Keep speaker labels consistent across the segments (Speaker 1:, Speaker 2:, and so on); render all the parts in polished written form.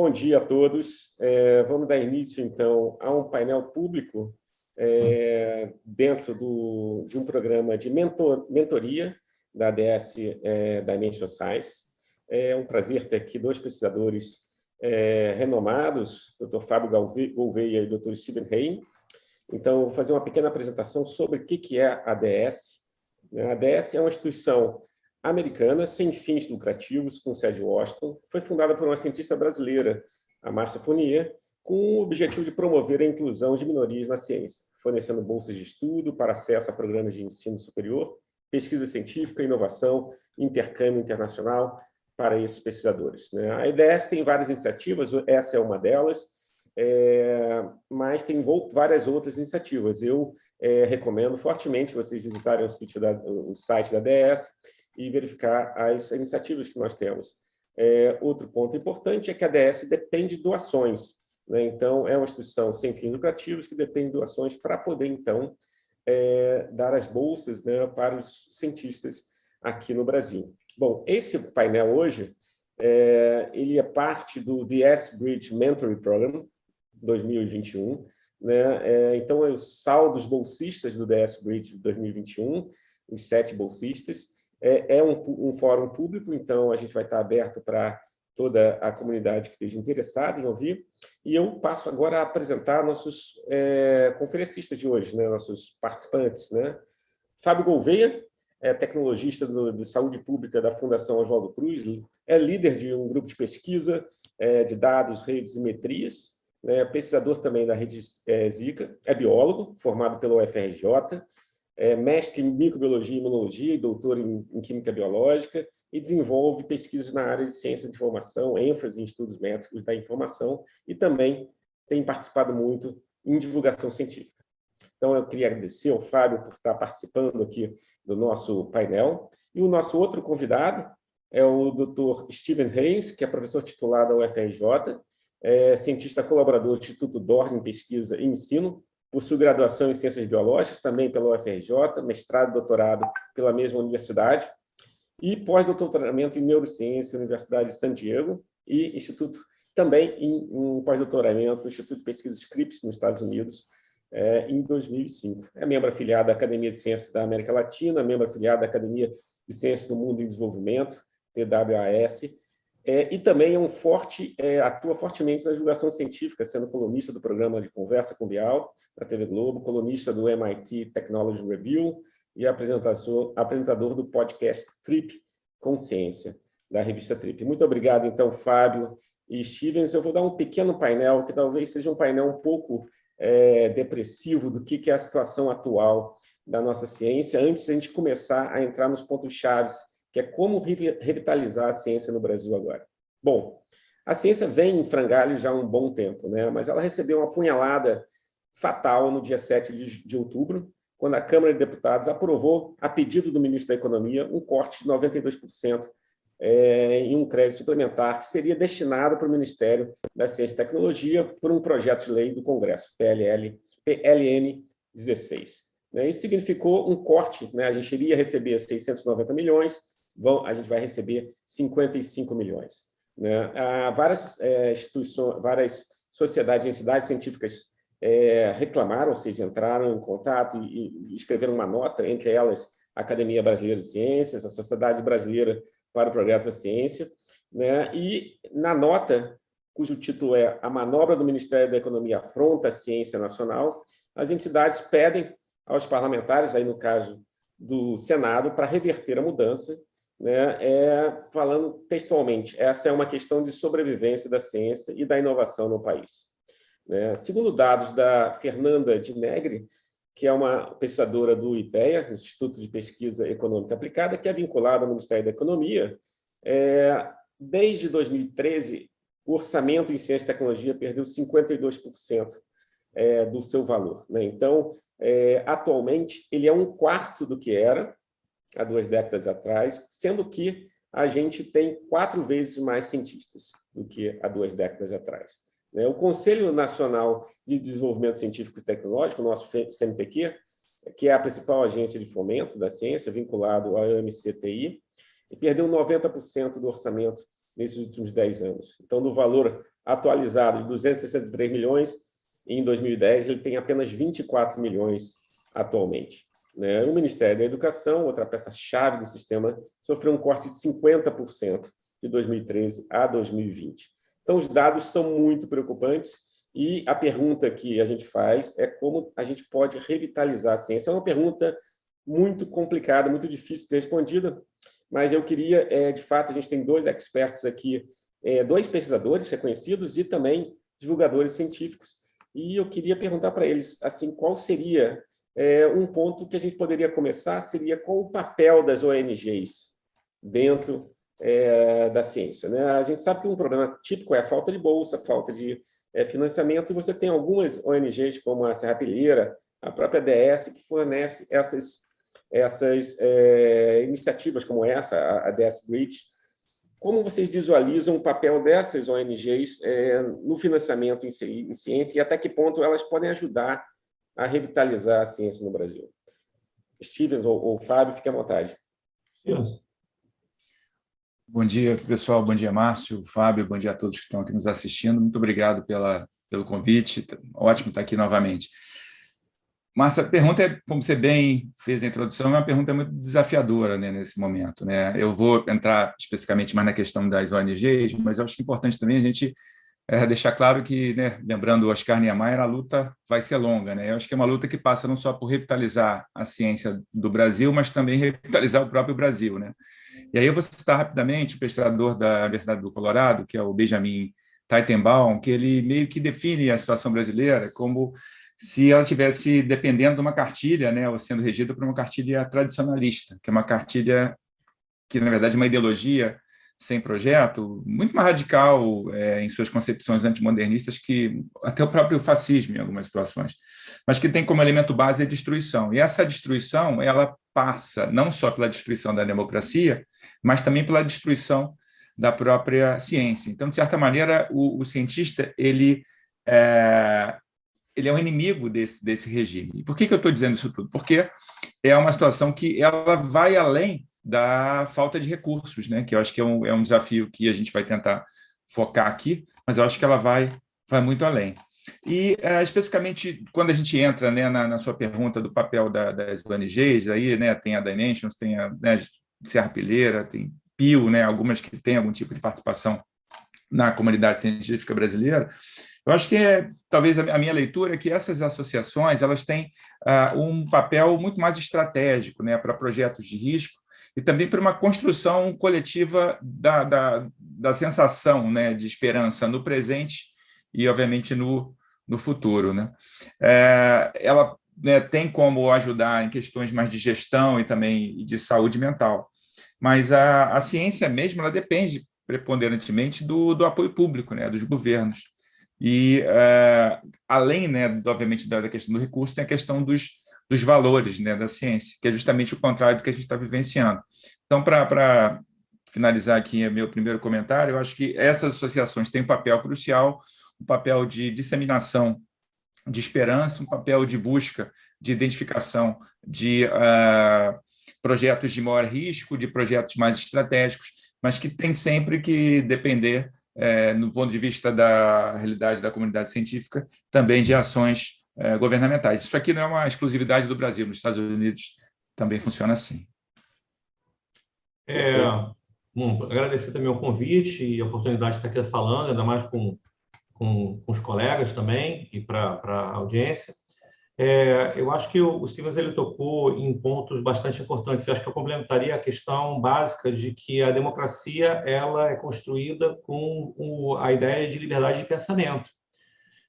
Speaker 1: bom dia a todos. Vamos dar início, então, a um painel público dentro de um programa de mentoria da ADS Dimension Science. É um prazer ter aqui dois pesquisadores renomados, Dr. Fábio Gouveia e Dr. Steven Hein. Então, vou fazer uma pequena apresentação sobre o que é a ADS. A ADS é uma instituição americana, sem fins lucrativos, com sede em Washington. Foi fundada por uma cientista brasileira, a Márcia Fournier, com o objetivo de promover a inclusão de minorias na ciência, fornecendo bolsas de estudo para acesso a programas de ensino superior, pesquisa científica, inovação, intercâmbio internacional para esses pesquisadores. A ADS tem várias iniciativas, essa é uma delas, mas tem várias outras iniciativas. Eu recomendo fortemente vocês visitarem o site da ADS e verificar as iniciativas que nós temos. Outro ponto importante é que a ADS depende de doações. Então, é uma instituição sem fins lucrativos que depende de doações para poder, então, dar as bolsas para os cientistas aqui no Brasil. Bom, esse painel hoje, ele é parte do The S-Bridge Mentoring Program 2021. Então, é o saldo dos bolsistas do The S-Bridge 2021, os 7 bolsistas. É um fórum público, então a gente vai estar aberto para toda a comunidade que esteja interessada em ouvir. E eu passo agora a apresentar nossos conferencistas de hoje, nossos participantes. Fábio Gouveia é tecnologista de saúde pública da Fundação Oswaldo Cruz, é líder de um grupo de pesquisa de dados, redes e metrias, pesquisador também da rede Zika, é biólogo, formado pela UFRJ, mestre em microbiologia e imunologia e doutor em química biológica, e desenvolve pesquisas na área de ciência de informação, ênfase em estudos métricos da informação, e também tem participado muito em divulgação científica. Então, eu queria agradecer ao Fábio por estar participando aqui do nosso painel. E o nosso outro convidado é o Dr. Steven Hein, que é professor titular da UFRJ, cientista colaborador do Instituto Dorn em Pesquisa e Ensino, possui graduação em Ciências Biológicas, também pela UFRJ, mestrado e doutorado pela mesma universidade, e pós-doutoramento em Neurociência, Universidade de San Diego, e instituto também em pós-doutoramento no Instituto de Pesquisa Scripps, nos Estados Unidos, em 2005. É membro afiliado da Academia de Ciências da América Latina, membro afiliado da Academia de Ciências do Mundo em Desenvolvimento, TWAS, e também atua fortemente na divulgação científica, sendo colunista do programa de Conversa com Bial, da TV Globo, colunista do MIT Technology Review e apresentador do podcast Trip Consciência, da revista Trip. Muito obrigado, então, Fábio e Stevens. Eu vou dar um pequeno painel, que talvez seja um painel um pouco depressivo do que é a situação atual da nossa ciência, antes de a gente começar a entrar nos pontos-chave, que é como revitalizar a ciência no Brasil agora. Bom, a ciência vem em frangalhos já há um bom tempo, mas ela recebeu uma punhalada fatal no dia 7 de outubro, quando a Câmara de Deputados aprovou, a pedido do ministro da Economia, um corte de 92% em um crédito suplementar que seria destinado para o Ministério da Ciência e Tecnologia por um projeto de lei do Congresso, PLN 16. Isso significou um corte, a gente iria receber 690 milhões, a gente vai receber 55 milhões. Várias instituições, várias sociedades e entidades científicas reclamaram, ou seja, entraram em contato e escreveram uma nota, entre elas a Academia Brasileira de Ciências, a Sociedade Brasileira para o Progresso da Ciência, e na nota, cujo título é A Manobra do Ministério da Economia afronta a ciência nacional, as entidades pedem aos parlamentares, aí no caso do Senado, para reverter a mudança, falando textualmente, essa é uma questão de sobrevivência da ciência e da inovação no país. Segundo dados da Fernanda de Negri, que é uma pesquisadora do IPEA, Instituto de Pesquisa Econômica Aplicada, que é vinculada ao Ministério da Economia, desde 2013, o orçamento em ciência e tecnologia perdeu 52% do seu valor. Então, atualmente, ele é um quarto do que era há 2 décadas atrás, sendo que a gente tem 4 vezes mais cientistas do que há 2 décadas atrás. O Conselho Nacional de Desenvolvimento Científico e Tecnológico, o nosso CNPq, que é a principal agência de fomento da ciência, vinculado ao MCTI, perdeu 90% do orçamento nesses últimos 10 anos. Então, do valor atualizado de 263 milhões, em 2010, ele tem apenas 24 milhões atualmente. Né? O Ministério da Educação, outra peça-chave do sistema, sofreu um corte de 50% de 2013 a 2020. Então, os dados são muito preocupantes e a pergunta que a gente faz é como a gente pode revitalizar a ciência. É uma pergunta muito complicada, muito difícil de ser respondida, mas eu queria, de fato, a gente tem dois expertos aqui, dois pesquisadores reconhecidos e também divulgadores científicos, e eu queria perguntar para eles, assim, qual seria um ponto que a gente poderia começar, seria qual o papel das ONGs dentro da ciência. Né? A gente sabe que um problema típico é a falta de bolsa, falta de financiamento, e você tem algumas ONGs, como a Serrapilheira, a própria DS, que fornece essas iniciativas como essa, a DS Bridge. Como vocês visualizam o papel dessas ONGs no financiamento em ciência e até que ponto elas podem ajudar a revitalizar a ciência no Brasil? Stevens ou Fábio, fique à vontade.
Speaker 2: Stevens.
Speaker 3: Bom dia, pessoal. Bom dia, Márcio, Fábio. Bom dia a todos que estão aqui nos assistindo. Muito obrigado pelo convite. Ótimo estar aqui novamente. Márcio, a pergunta, como você bem fez a introdução, é uma pergunta muito desafiadora, né, nesse momento. Né? Eu vou entrar especificamente mais na questão das ONGs, mas eu acho que é importante também a gente deixar claro que, né, lembrando o Oscar Niemeyer, a luta vai ser longa. Né? Eu acho que é uma luta que passa não só por revitalizar a ciência do Brasil, mas também revitalizar o próprio Brasil. Né? E aí eu vou citar rapidamente o pesquisador da Universidade do Colorado, que é o Benjamin Teitelbaum, que ele meio que define a situação brasileira como se ela estivesse dependendo de uma cartilha, né, ou sendo regida por uma cartilha tradicionalista, que é uma cartilha que, na verdade, é uma ideologia sem projeto, muito mais radical em suas concepções antimodernistas que até o próprio fascismo, em algumas situações, mas que tem como elemento base a destruição. E essa destruição, ela passa não só pela destruição da democracia, mas também pela destruição da própria ciência. Então, de certa maneira, o cientista, ele é um inimigo desse regime. E por que eu estou dizendo isso tudo? Porque é uma situação que ela vai além da falta de recursos, né? Que eu acho que é um desafio que a gente vai tentar focar aqui, mas eu acho que ela vai muito além. E, especificamente, quando a gente entra, né, na sua pergunta do papel das ONGs, aí, né, tem a Dimensions, tem a, né, Serrapilheira, tem PIO, né, algumas que têm algum tipo de participação na comunidade científica brasileira. Eu acho que talvez a minha leitura é que essas associações elas têm um papel muito mais estratégico, né, para projetos de risco e também para uma construção coletiva da sensação, né, de esperança no presente e, obviamente, no futuro. Né? Ela, né, tem como ajudar em questões mais de gestão e também de saúde mental, mas a ciência mesmo ela depende preponderantemente do apoio público, né, dos governos. E, além, né, obviamente, da questão do recurso, tem a questão dos valores, né, da ciência, que é justamente o contrário do que a gente está vivenciando. Então, para finalizar aqui meu primeiro comentário, eu acho que essas associações têm um papel crucial, um papel de disseminação de esperança, um papel de busca, de identificação de projetos de maior risco, de projetos mais estratégicos, mas que tem sempre que depender, no ponto de vista da realidade da comunidade científica, também de ações governamentais. Isso aqui não é uma exclusividade do Brasil, nos Estados Unidos também funciona assim.
Speaker 2: Agradecer também o convite e a oportunidade de estar aqui falando, ainda mais com os colegas também e para a audiência. Eu acho que o Stevens ele tocou em pontos bastante importantes. Eu acho que eu complementaria a questão básica de que a democracia ela é construída com a ideia de liberdade de pensamento.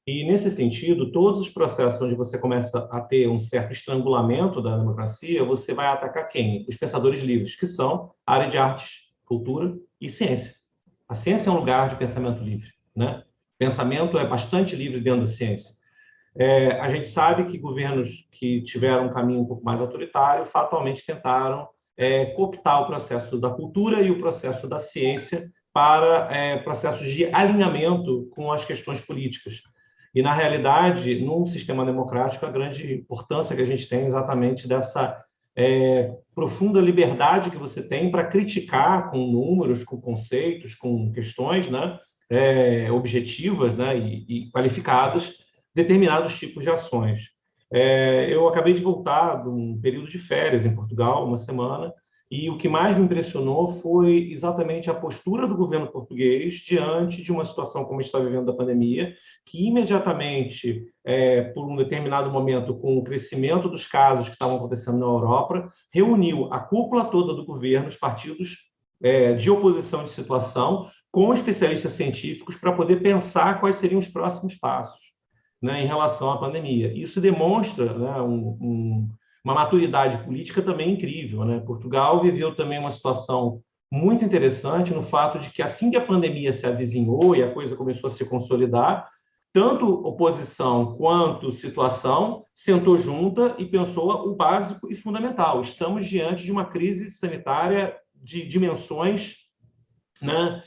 Speaker 2: E, nesse sentido, todos os processos onde você começa a ter um certo estrangulamento da democracia, você vai atacar quem? Os pensadores livres, que são a área de artes, cultura e ciência. A ciência é um lugar de pensamento livre, né? Pensamento é bastante livre dentro da ciência. A gente sabe que governos que tiveram um caminho um pouco mais autoritário fatalmente tentaram cooptar o processo da cultura e o processo da ciência para processos de alinhamento com as questões políticas. E, na realidade, num sistema democrático, a grande importância que a gente tem é exatamente dessa profunda liberdade que você tem para criticar com números, com conceitos, com questões, né, objetivas, né, e qualificadas determinados tipos de ações. Eu acabei de voltar de um período de férias em Portugal, uma semana, e o que mais me impressionou foi exatamente a postura do governo português diante de uma situação como a gente está vivendo da pandemia, que imediatamente, por um determinado momento, com o crescimento dos casos que estavam acontecendo na Europa, reuniu a cúpula toda do governo, os partidos de oposição de situação, com especialistas científicos para poder pensar quais seriam os próximos passos, né, em relação à pandemia. Isso demonstra, né, uma maturidade política também incrível, né? Portugal viveu também uma situação muito interessante no fato de que, assim que a pandemia se avizinhou e a coisa começou a se consolidar, tanto oposição quanto situação sentou junta e pensou o básico e fundamental. Estamos diante de uma crise sanitária de dimensões, né,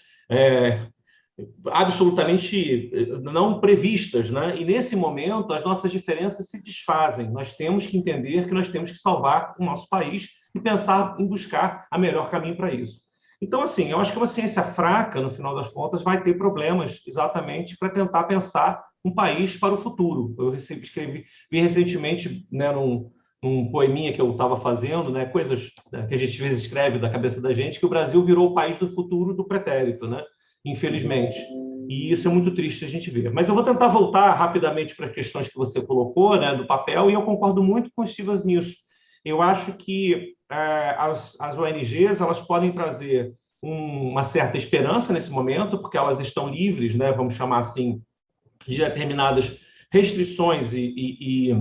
Speaker 2: absolutamente não previstas, né? E nesse momento as nossas diferenças se desfazem. Nós temos que entender que nós temos que salvar o nosso país e pensar em buscar o melhor caminho para isso. Então, assim, eu acho que uma ciência fraca, no final das contas, vai ter problemas exatamente para tentar pensar um país para o futuro. Eu vi recentemente, né, num poeminha que eu estava fazendo, né, coisas que a gente às vezes escreve da cabeça da gente, que o Brasil virou o país do futuro do pretérito, né? Infelizmente. E isso é muito triste a gente ver. Mas eu vou tentar voltar rapidamente para as questões que você colocou, né, do papel, e eu concordo muito com o Stevens nisso. Eu acho que as ONGs elas podem trazer uma certa esperança nesse momento, porque elas estão livres, né, vamos chamar assim, de determinadas restrições e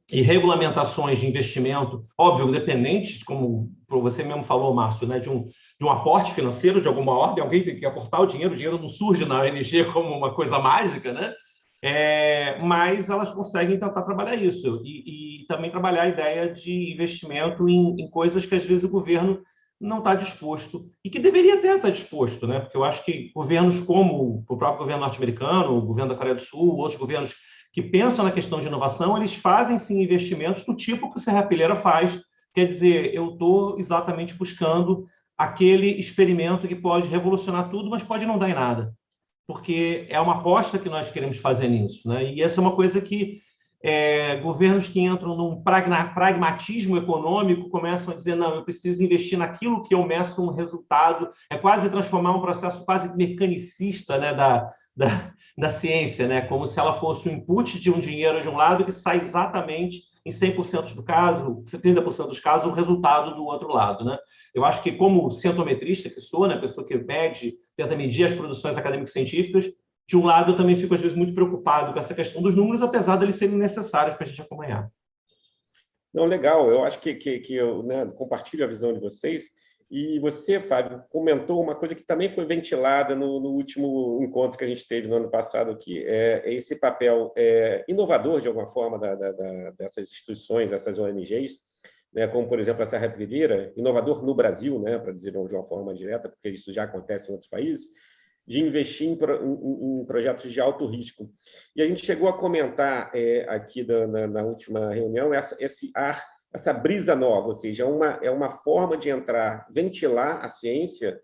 Speaker 2: regulamentações de investimento, óbvio, dependentes, como você mesmo falou, Márcio, né, de um aporte financeiro de alguma ordem, alguém tem que aportar o dinheiro não surge na ONG como uma coisa mágica, né? Mas elas conseguem tentar trabalhar isso e também trabalhar a ideia de investimento em coisas que às vezes o governo não está disposto e que deveria até estar disposto, né? Porque eu acho que governos como o próprio governo norte-americano, o governo da Coreia do Sul, outros governos que pensam na questão de inovação, eles fazem sim investimentos do tipo que o Serra Pilheira faz, quer dizer, eu estou exatamente buscando aquele experimento que pode revolucionar tudo, mas pode não dar em nada, porque é uma aposta que nós queremos fazer nisso, né? E essa é uma coisa que governos que entram num pragmatismo econômico começam a dizer, não, eu preciso investir naquilo que eu meço um resultado, quase transformar um processo quase mecanicista, né, da ciência, né, como se ela fosse o input de um dinheiro de um lado que sai exatamente em 100% do caso, 70% dos casos, o resultado do outro lado, né? Eu acho que como cientometrista que sou, né, pessoa que mede, tenta medir as produções acadêmicas científicas, de um lado, eu também fico, às vezes, muito preocupado com essa questão dos números, apesar de eles serem necessários para a gente acompanhar.
Speaker 1: Não, legal. Eu acho que eu, né, compartilho a visão de vocês. E você, Fábio, comentou uma coisa que também foi ventilada no último encontro que a gente teve no ano passado aqui, esse papel inovador, de alguma forma, dessas instituições, dessas ONGs, né, como, por exemplo, a Serra Pilheira, inovador no Brasil, né, para dizer de uma forma direta, porque isso já acontece em outros países, de investir em projetos de alto risco. E a gente chegou a comentar aqui na última reunião essa brisa nova, ou seja, é uma forma de entrar, ventilar a ciência,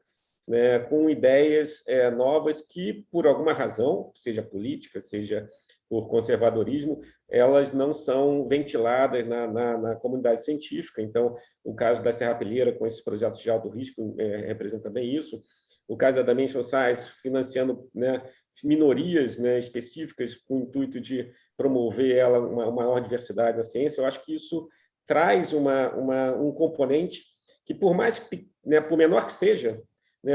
Speaker 1: né, com ideias novas que, por alguma razão, seja política, seja por conservadorismo, elas não são ventiladas na comunidade científica. Então, o caso da Serra Pilheira, com esses projetos de alto risco, representa bem isso. O caso da Dimension Science, financiando, né, minorias, né, específicas com o intuito de promover uma maior diversidade na ciência. Eu acho que isso traz um componente que, por mais que, né, por menor que seja, né,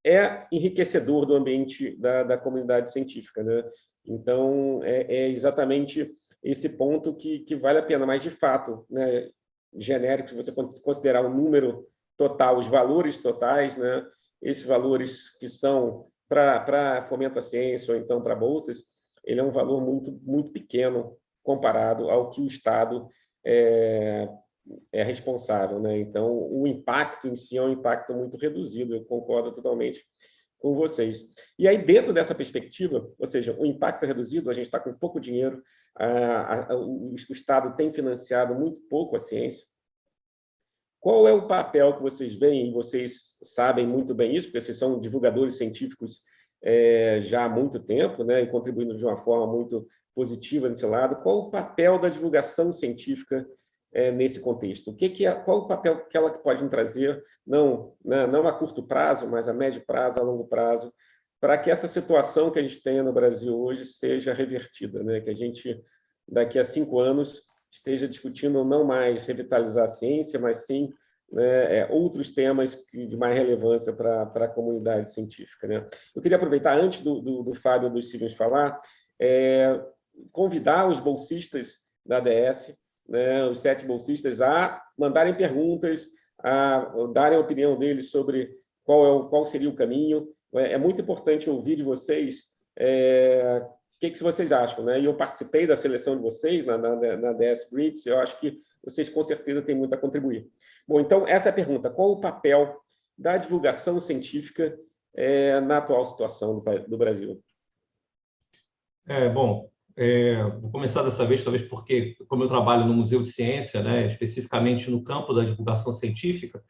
Speaker 1: é enriquecedor do ambiente da comunidade científica, né? Então, é exatamente esse ponto que vale a pena, mas, de fato, né, genérico, se você considerar o número total, os valores totais, né, esses valores que são para fomento à ciência ou então para bolsas, ele é um valor muito, muito pequeno comparado ao que o Estado é responsável, né? Então, o impacto em si é um impacto muito reduzido. Eu concordo totalmente com vocês. E aí, dentro dessa perspectiva, ou seja, o impacto é reduzido, a gente está com pouco dinheiro, o Estado tem financiado muito pouco a ciência. Qual é o papel que vocês veem, e vocês sabem muito bem isso, porque vocês são divulgadores científicos já há muito tempo, né, e contribuindo de uma forma muito positiva nesse lado. Qual o papel da divulgação científica nesse contexto? Qual o papel que ela pode trazer, não a curto prazo, mas a médio prazo, a longo prazo, para que essa situação que a gente tem no Brasil hoje seja revertida, né? Que a gente, daqui a 5 anos, esteja discutindo não mais revitalizar a ciência, mas sim, né, outros temas de mais relevância para a comunidade científica, né? Eu queria aproveitar, antes do Fábio e do Stevens falar, convidar os bolsistas da ADS, né, os 7 bolsistas, a mandarem perguntas, a darem a opinião deles sobre qual seria o caminho. É muito importante ouvir de vocês o que vocês acham, né? E eu participei da seleção de vocês na ADS Brits, eu acho que vocês com certeza têm muito a contribuir. Bom, então, essa é a pergunta. Qual o papel da divulgação científica na atual situação do Brasil?
Speaker 2: Bom, vou começar dessa vez, talvez porque, como eu trabalho no Museu de Ciência, né, especificamente no campo da divulgação científica,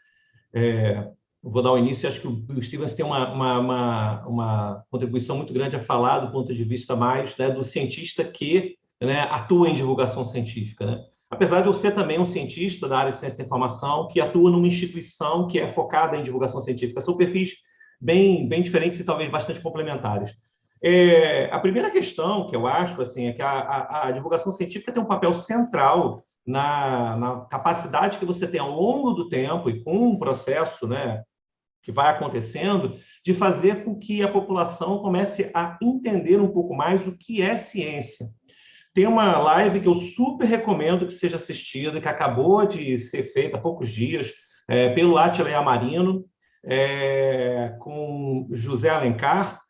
Speaker 2: vou dar o início. Acho que o Stevens tem uma contribuição muito grande a falar do ponto de vista mais, né, do cientista que, né, atua em divulgação científica, né? Apesar de eu ser também um cientista da área de ciência da informação que atua numa instituição que é focada em divulgação científica. São perfis bem diferentes e talvez bastante complementares. A primeira questão que eu acho assim, é que a divulgação científica tem um papel central na capacidade que você tem ao longo do tempo e com um processo, né, que vai acontecendo, de fazer com que a população comece a entender um pouco mais o que é ciência. Tem uma live que eu super recomendo que seja assistida, que acabou de ser feita há poucos dias, pelo Átila Yamarino, com José Alencar,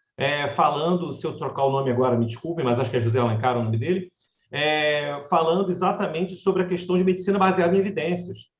Speaker 2: falando, se eu trocar o nome agora, me desculpem, mas acho que é José Alencar o nome dele, falando exatamente sobre a questão de medicina baseada em evidências.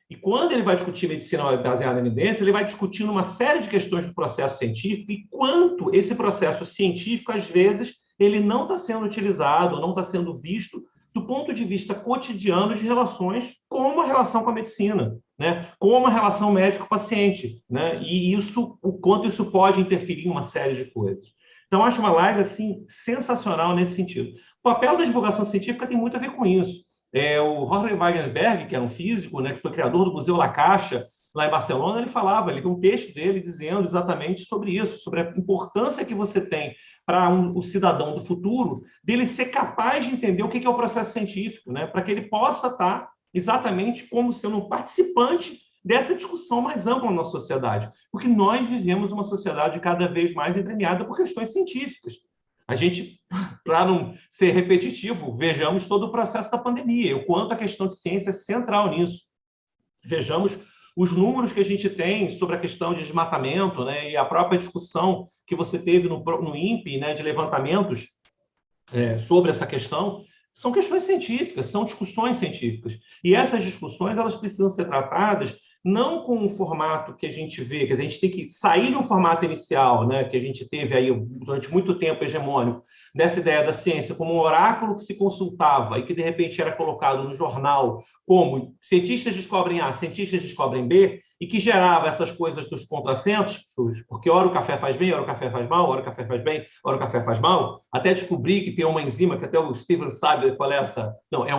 Speaker 2: E quando ele vai discutir medicina baseada em evidência, ele vai discutindo uma série de questões do processo científico e quanto esse processo científico, às vezes, ele não está sendo utilizado, não está sendo visto do ponto de vista cotidiano de relações como a relação com a medicina, né? Como a relação médico-paciente, né? E o quanto isso pode interferir em uma série de coisas. Então, acho uma live assim, sensacional nesse sentido. O papel da divulgação científica tem muito a ver com isso. O Jorge Wagensberg, que era um físico, né, que foi criador do Museu La Caixa, lá em Barcelona, ele tem um texto dele dizendo exatamente sobre isso, sobre a importância que você tem para o cidadão do futuro, dele ser capaz de entender o que é o processo científico, né, para que ele possa estar exatamente como sendo um participante dessa discussão mais ampla na nossa sociedade, porque nós vivemos uma sociedade cada vez mais entremeada por questões científicas. A gente, para não ser repetitivo, vejamos todo o processo da pandemia, o quanto a questão de ciência é central nisso. Vejamos os números que a gente tem sobre a questão de desmatamento, né, e a própria discussão que você teve no INPE, né, de levantamentos sobre essa questão, são questões científicas, são discussões científicas. E essas discussões elas precisam ser tratadas não com um formato que a gente vê, quer dizer, a gente tem que sair de um formato inicial, né, que a gente teve aí durante muito tempo hegemônico, dessa ideia da ciência como um oráculo que se consultava e que, de repente, era colocado no jornal como cientistas descobrem A, cientistas descobrem B, e que gerava essas coisas dos contrassensos, porque ora o café faz bem, ora o café faz mal, ora o café faz bem, ora o café faz mal, até descobrir que tem uma enzima, que até o Stevens sabe qual é essa... Não, é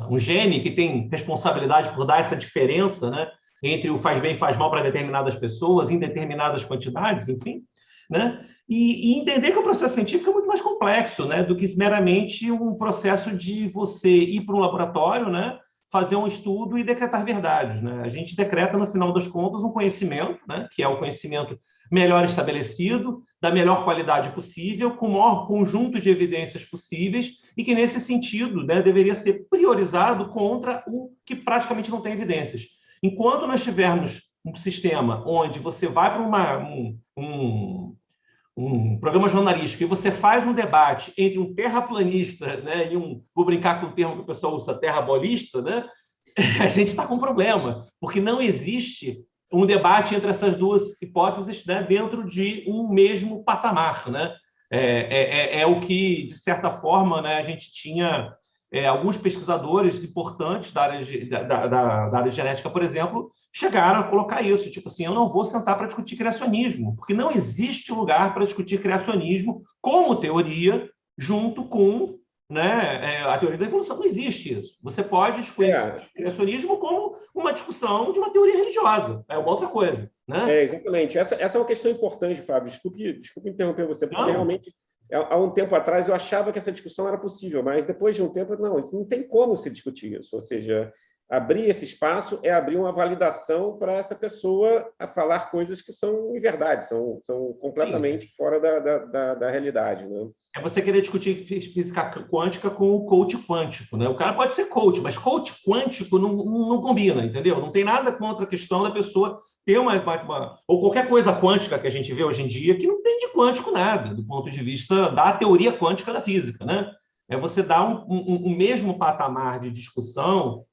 Speaker 2: um gene que tem responsabilidade por dar essa diferença, né, entre o faz bem e faz mal para determinadas pessoas, em determinadas quantidades, enfim, né? E entender que o processo científico é muito mais complexo, né, do que meramente um processo de você ir para um laboratório, né, fazer um estudo e decretar verdades, né? A gente decreta, no final das contas, um conhecimento, né, que é o conhecimento melhor estabelecido, da melhor qualidade possível, com o maior conjunto de evidências possíveis, e que, nesse sentido, né, deveria ser priorizado contra o que praticamente não tem evidências. Enquanto nós tivermos um sistema onde você vai para um programa jornalístico e você faz um debate entre um terraplanista, né, e vou brincar com o termo que o pessoal usa, terrabolista, né, a gente está com um problema, porque não existe um debate entre essas duas hipóteses, né, dentro de um mesmo patamar, né? É o que, de certa forma, né, a gente tinha alguns pesquisadores importantes da área de genética, por exemplo, chegaram a colocar isso, tipo assim, eu não vou sentar para discutir criacionismo, porque não existe lugar para discutir criacionismo como teoria junto com, né, a teoria da evolução. Não existe isso. Você pode discutir criacionismo como uma discussão de uma teoria religiosa, é uma outra coisa, né?
Speaker 1: Exatamente. Essa é uma questão importante, Fábio. Desculpe interromper você, porque realmente, há um tempo atrás, eu achava que essa discussão era possível, mas depois de um tempo, não tem como se discutir isso. Ou seja, abrir esse espaço é abrir uma validação para essa pessoa a falar coisas que são inverdade, são completamente fora da realidade, né?
Speaker 2: É você querer discutir física quântica com o coach quântico, né? O cara pode ser coach, mas coach quântico não combina, entendeu? Não tem nada contra a questão da pessoa ter ou qualquer coisa quântica que a gente vê hoje em dia que não tem de quântico nada, do ponto de vista da teoria quântica da física, né? É você dar um mesmo patamar de discussão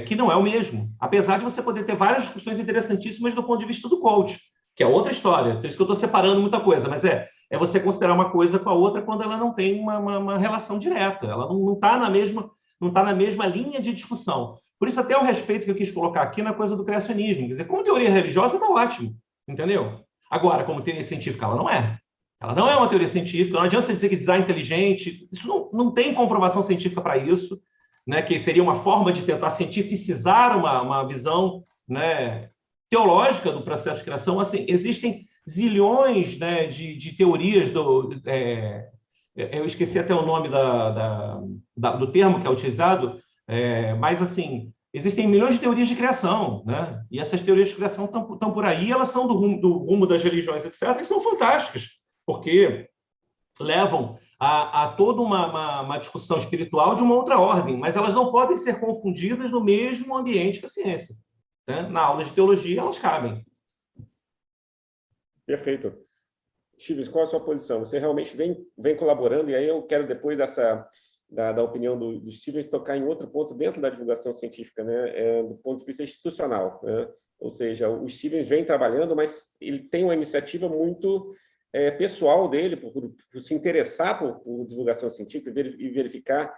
Speaker 2: que não é o mesmo, apesar de você poder ter várias discussões interessantíssimas do ponto de vista do coach, que é outra história. Por isso que eu estou separando muita coisa, mas é você considerar uma coisa com a outra quando ela não tem uma relação direta, ela não está na mesma linha de discussão. Por isso, até o respeito que eu quis colocar aqui na coisa do criacionismo. Quer dizer, como teoria religiosa, está ótimo, entendeu? Agora, como teoria científica, ela não é. Ela não é uma teoria científica, não adianta você dizer que design inteligente, isso não tem comprovação científica para isso, né, que seria uma forma de tentar cientificizar uma visão, né, teológica do processo de criação. Assim, existem zilhões, né, de teorias eu esqueci até o nome do termo que é utilizado, mas assim, existem milhões de teorias de criação, né? E essas teorias de criação estão por aí, elas são do rumo das religiões, etc., e são fantásticas, porque levam a toda uma discussão espiritual de uma outra ordem, mas elas não podem ser confundidas no mesmo ambiente que a ciência, né? Na aula de teologia, elas cabem.
Speaker 1: Perfeito. Stevens, qual a sua posição? Você realmente vem colaborando, e aí eu quero, depois da opinião do Stevens, tocar em outro ponto dentro da divulgação científica, né? Do ponto de vista institucional, né? Ou seja, o Stevens vem trabalhando, mas ele tem uma iniciativa muito pessoal dele, por se interessar por divulgação científica e verificar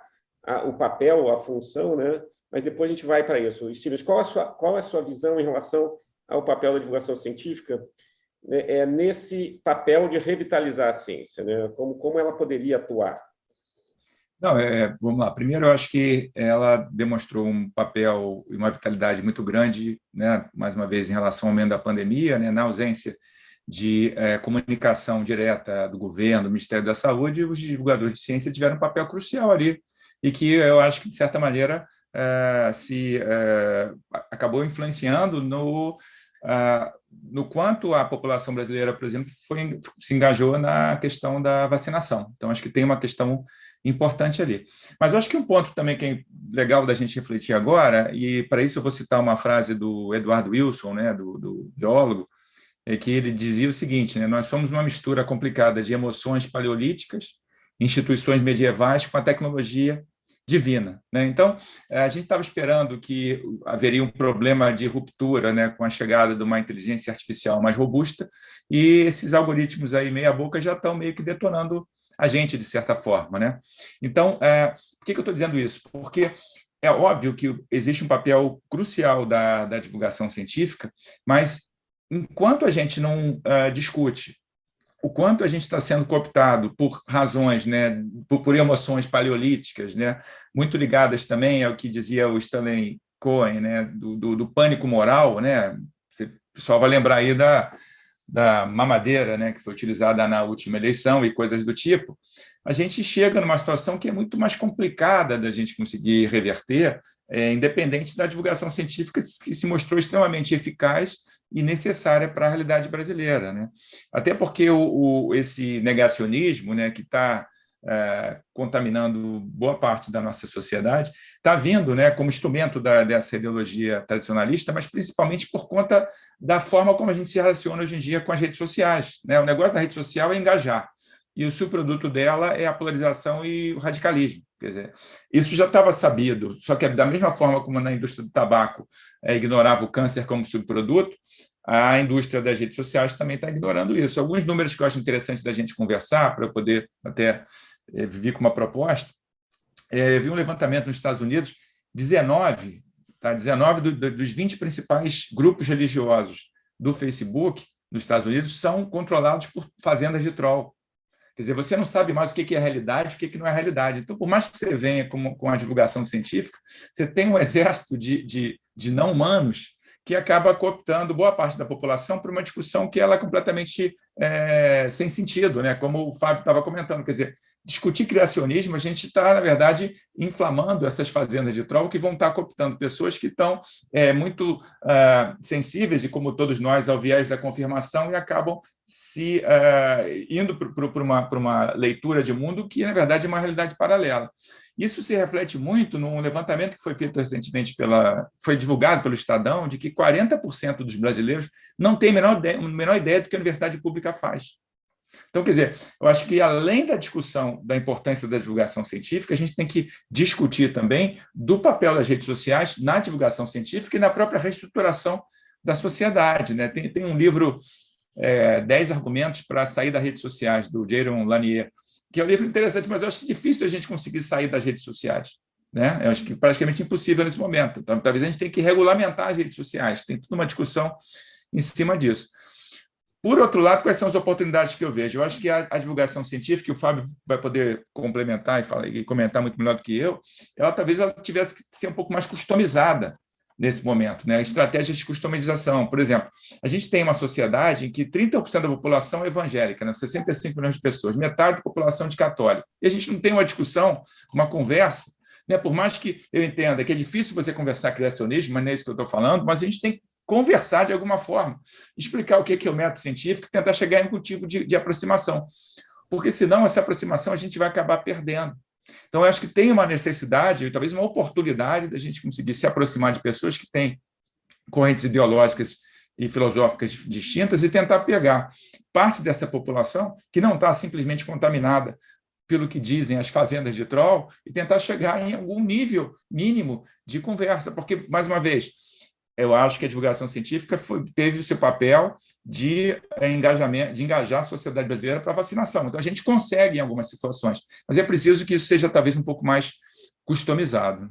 Speaker 1: o papel, a função, né? Mas depois a gente vai para isso. Stevens, qual é a sua visão em relação ao papel da divulgação científica nesse papel de revitalizar a ciência, né? Como ela poderia atuar?
Speaker 3: Não, vamos lá. Primeiro, eu acho que ela demonstrou um papel e uma vitalidade muito grande, né? Mais uma vez, em relação ao momento da pandemia, né? Na ausência de comunicação direta do governo, do Ministério da Saúde, os divulgadores de ciência tiveram um papel crucial ali, e que eu acho que, de certa maneira, acabou influenciando no quanto a população brasileira, por exemplo, se engajou na questão da vacinação. Então, acho que tem uma questão importante ali. Mas eu acho que um ponto também que é legal da gente refletir agora, e para isso eu vou citar uma frase do Eduardo Wilson, né, do biólogo, que ele dizia o seguinte, né, nós somos uma mistura complicada de emoções paleolíticas, instituições medievais com a tecnologia divina, né? Então, a gente estava esperando que haveria um problema de ruptura, né, com a chegada de uma inteligência artificial mais robusta, e esses algoritmos aí meia boca já estão meio que detonando a gente, de certa forma, né? Então, por que eu estou dizendo isso? Porque é óbvio que existe um papel crucial da divulgação científica, mas enquanto a gente não discute o quanto a gente está sendo cooptado por razões, né, por emoções paleolíticas, né, muito ligadas também ao que dizia o Stanley Cohen, né, do pânico moral, né? O pessoal vai lembrar aí da mamadeira, né, que foi utilizada na última eleição e coisas do tipo. A gente chega numa situação que é muito mais complicada da gente conseguir reverter, independente da divulgação científica, que se mostrou extremamente eficaz e necessária para a realidade brasileira, né? Até porque esse negacionismo, né, que está contaminando boa parte da nossa sociedade, está vindo, né, como instrumento dessa ideologia tradicionalista, mas principalmente por conta da forma como a gente se relaciona hoje em dia com as redes sociais, né? O negócio da rede social é engajar, e o subproduto dela é a polarização e o radicalismo. Quer dizer, isso já estava sabido, só que da mesma forma como na indústria do tabaco ignorava o câncer como subproduto, a indústria das redes sociais também está ignorando isso. Alguns números que eu acho interessante da gente conversar, para eu poder até vir com uma proposta. Vi um levantamento nos Estados Unidos, 19 dos 20 principais grupos religiosos do Facebook nos Estados Unidos são controlados por fazendas de troll. Quer dizer, você não sabe mais o que é realidade e o que não é realidade. Então, por mais que você venha com a divulgação científica, você tem um exército de não-humanos que acaba cooptando boa parte da população para uma discussão que ela é completamente sem sentido, né? Como o Fábio estava comentando. Quer dizer, discutir criacionismo, a gente está, na verdade, inflamando essas fazendas de troll que vão estar cooptando pessoas que estão muito sensíveis, e como todos nós, ao viés da confirmação, e acabam se indo para uma leitura de mundo que, na verdade, é uma realidade paralela. Isso se reflete muito num levantamento que foi feito recentemente, foi divulgado pelo Estadão, de que 40% dos brasileiros não têm a menor ideia do que a universidade pública faz. Então, quer dizer, eu acho que, além da discussão da importância da divulgação científica, a gente tem que discutir também do papel das redes sociais na divulgação científica e na própria reestruturação da sociedade, né? Tem um livro, 10 argumentos para sair das redes sociais, do Jaron Lanier, que é um livro interessante, mas eu acho que é difícil a gente conseguir sair das redes sociais, né? Eu acho que praticamente impossível nesse momento. Então, talvez a gente tenha que regulamentar as redes sociais, tem toda uma discussão em cima disso. Por outro lado, quais são as oportunidades que eu vejo? Eu acho que a divulgação científica, que o Fábio vai poder complementar e comentar muito melhor do que eu, talvez ela tivesse que ser um pouco mais customizada nesse momento, né? Estratégias de customização. Por exemplo, a gente tem uma sociedade em que 30% da população é evangélica, né? 65 milhões de pessoas, metade da população de católica. E a gente não tem uma discussão, uma conversa, né? Por mais que eu entenda que é difícil você conversar criacionismo, mas não é isso que eu estou falando, mas a gente tem que conversar de alguma forma, explicar o que é o método científico e tentar chegar em algum tipo de aproximação. Porque, senão, essa aproximação a gente vai acabar perdendo. Então, eu acho que tem uma necessidade, talvez uma oportunidade da gente conseguir se aproximar de pessoas que têm correntes ideológicas e filosóficas distintas e tentar pegar parte dessa população que não está simplesmente contaminada pelo que dizem as fazendas de troll e tentar chegar em algum nível mínimo de conversa. Porque, mais uma vez, eu acho que a divulgação científica teve o seu papel de engajamento, de engajar a sociedade brasileira para a vacinação. Então, a gente consegue em algumas situações, mas é preciso que isso seja talvez um pouco mais customizado.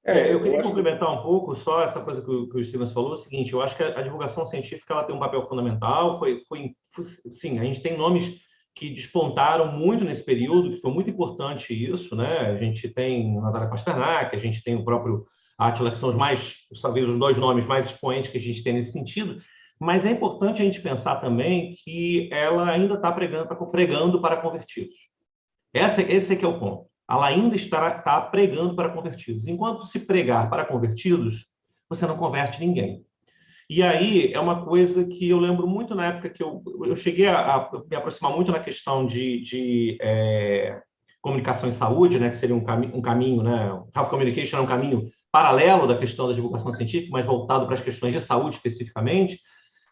Speaker 2: Eu queria complementar um pouco só essa coisa que o Stevens falou, é o seguinte: eu acho que a divulgação científica ela tem um papel fundamental. Sim, a gente tem nomes que despontaram muito nesse período, que foi muito importante isso, né? A gente tem a Natália Pasternak, a gente tem o próprio Átila, que são talvez os dois nomes mais expoentes que a gente tem nesse sentido, mas é importante a gente pensar também que ela ainda está pregando para convertidos. Esse é que é o ponto. Ela ainda está pregando para convertidos. Enquanto se pregar para convertidos, você não converte ninguém. E aí é uma coisa que eu lembro muito na época que eu cheguei a me aproximar muito na questão de comunicação em saúde, né, que seria um caminho, né? Health Communication é um caminho paralelo da questão da divulgação científica, mas voltado para as questões de saúde especificamente,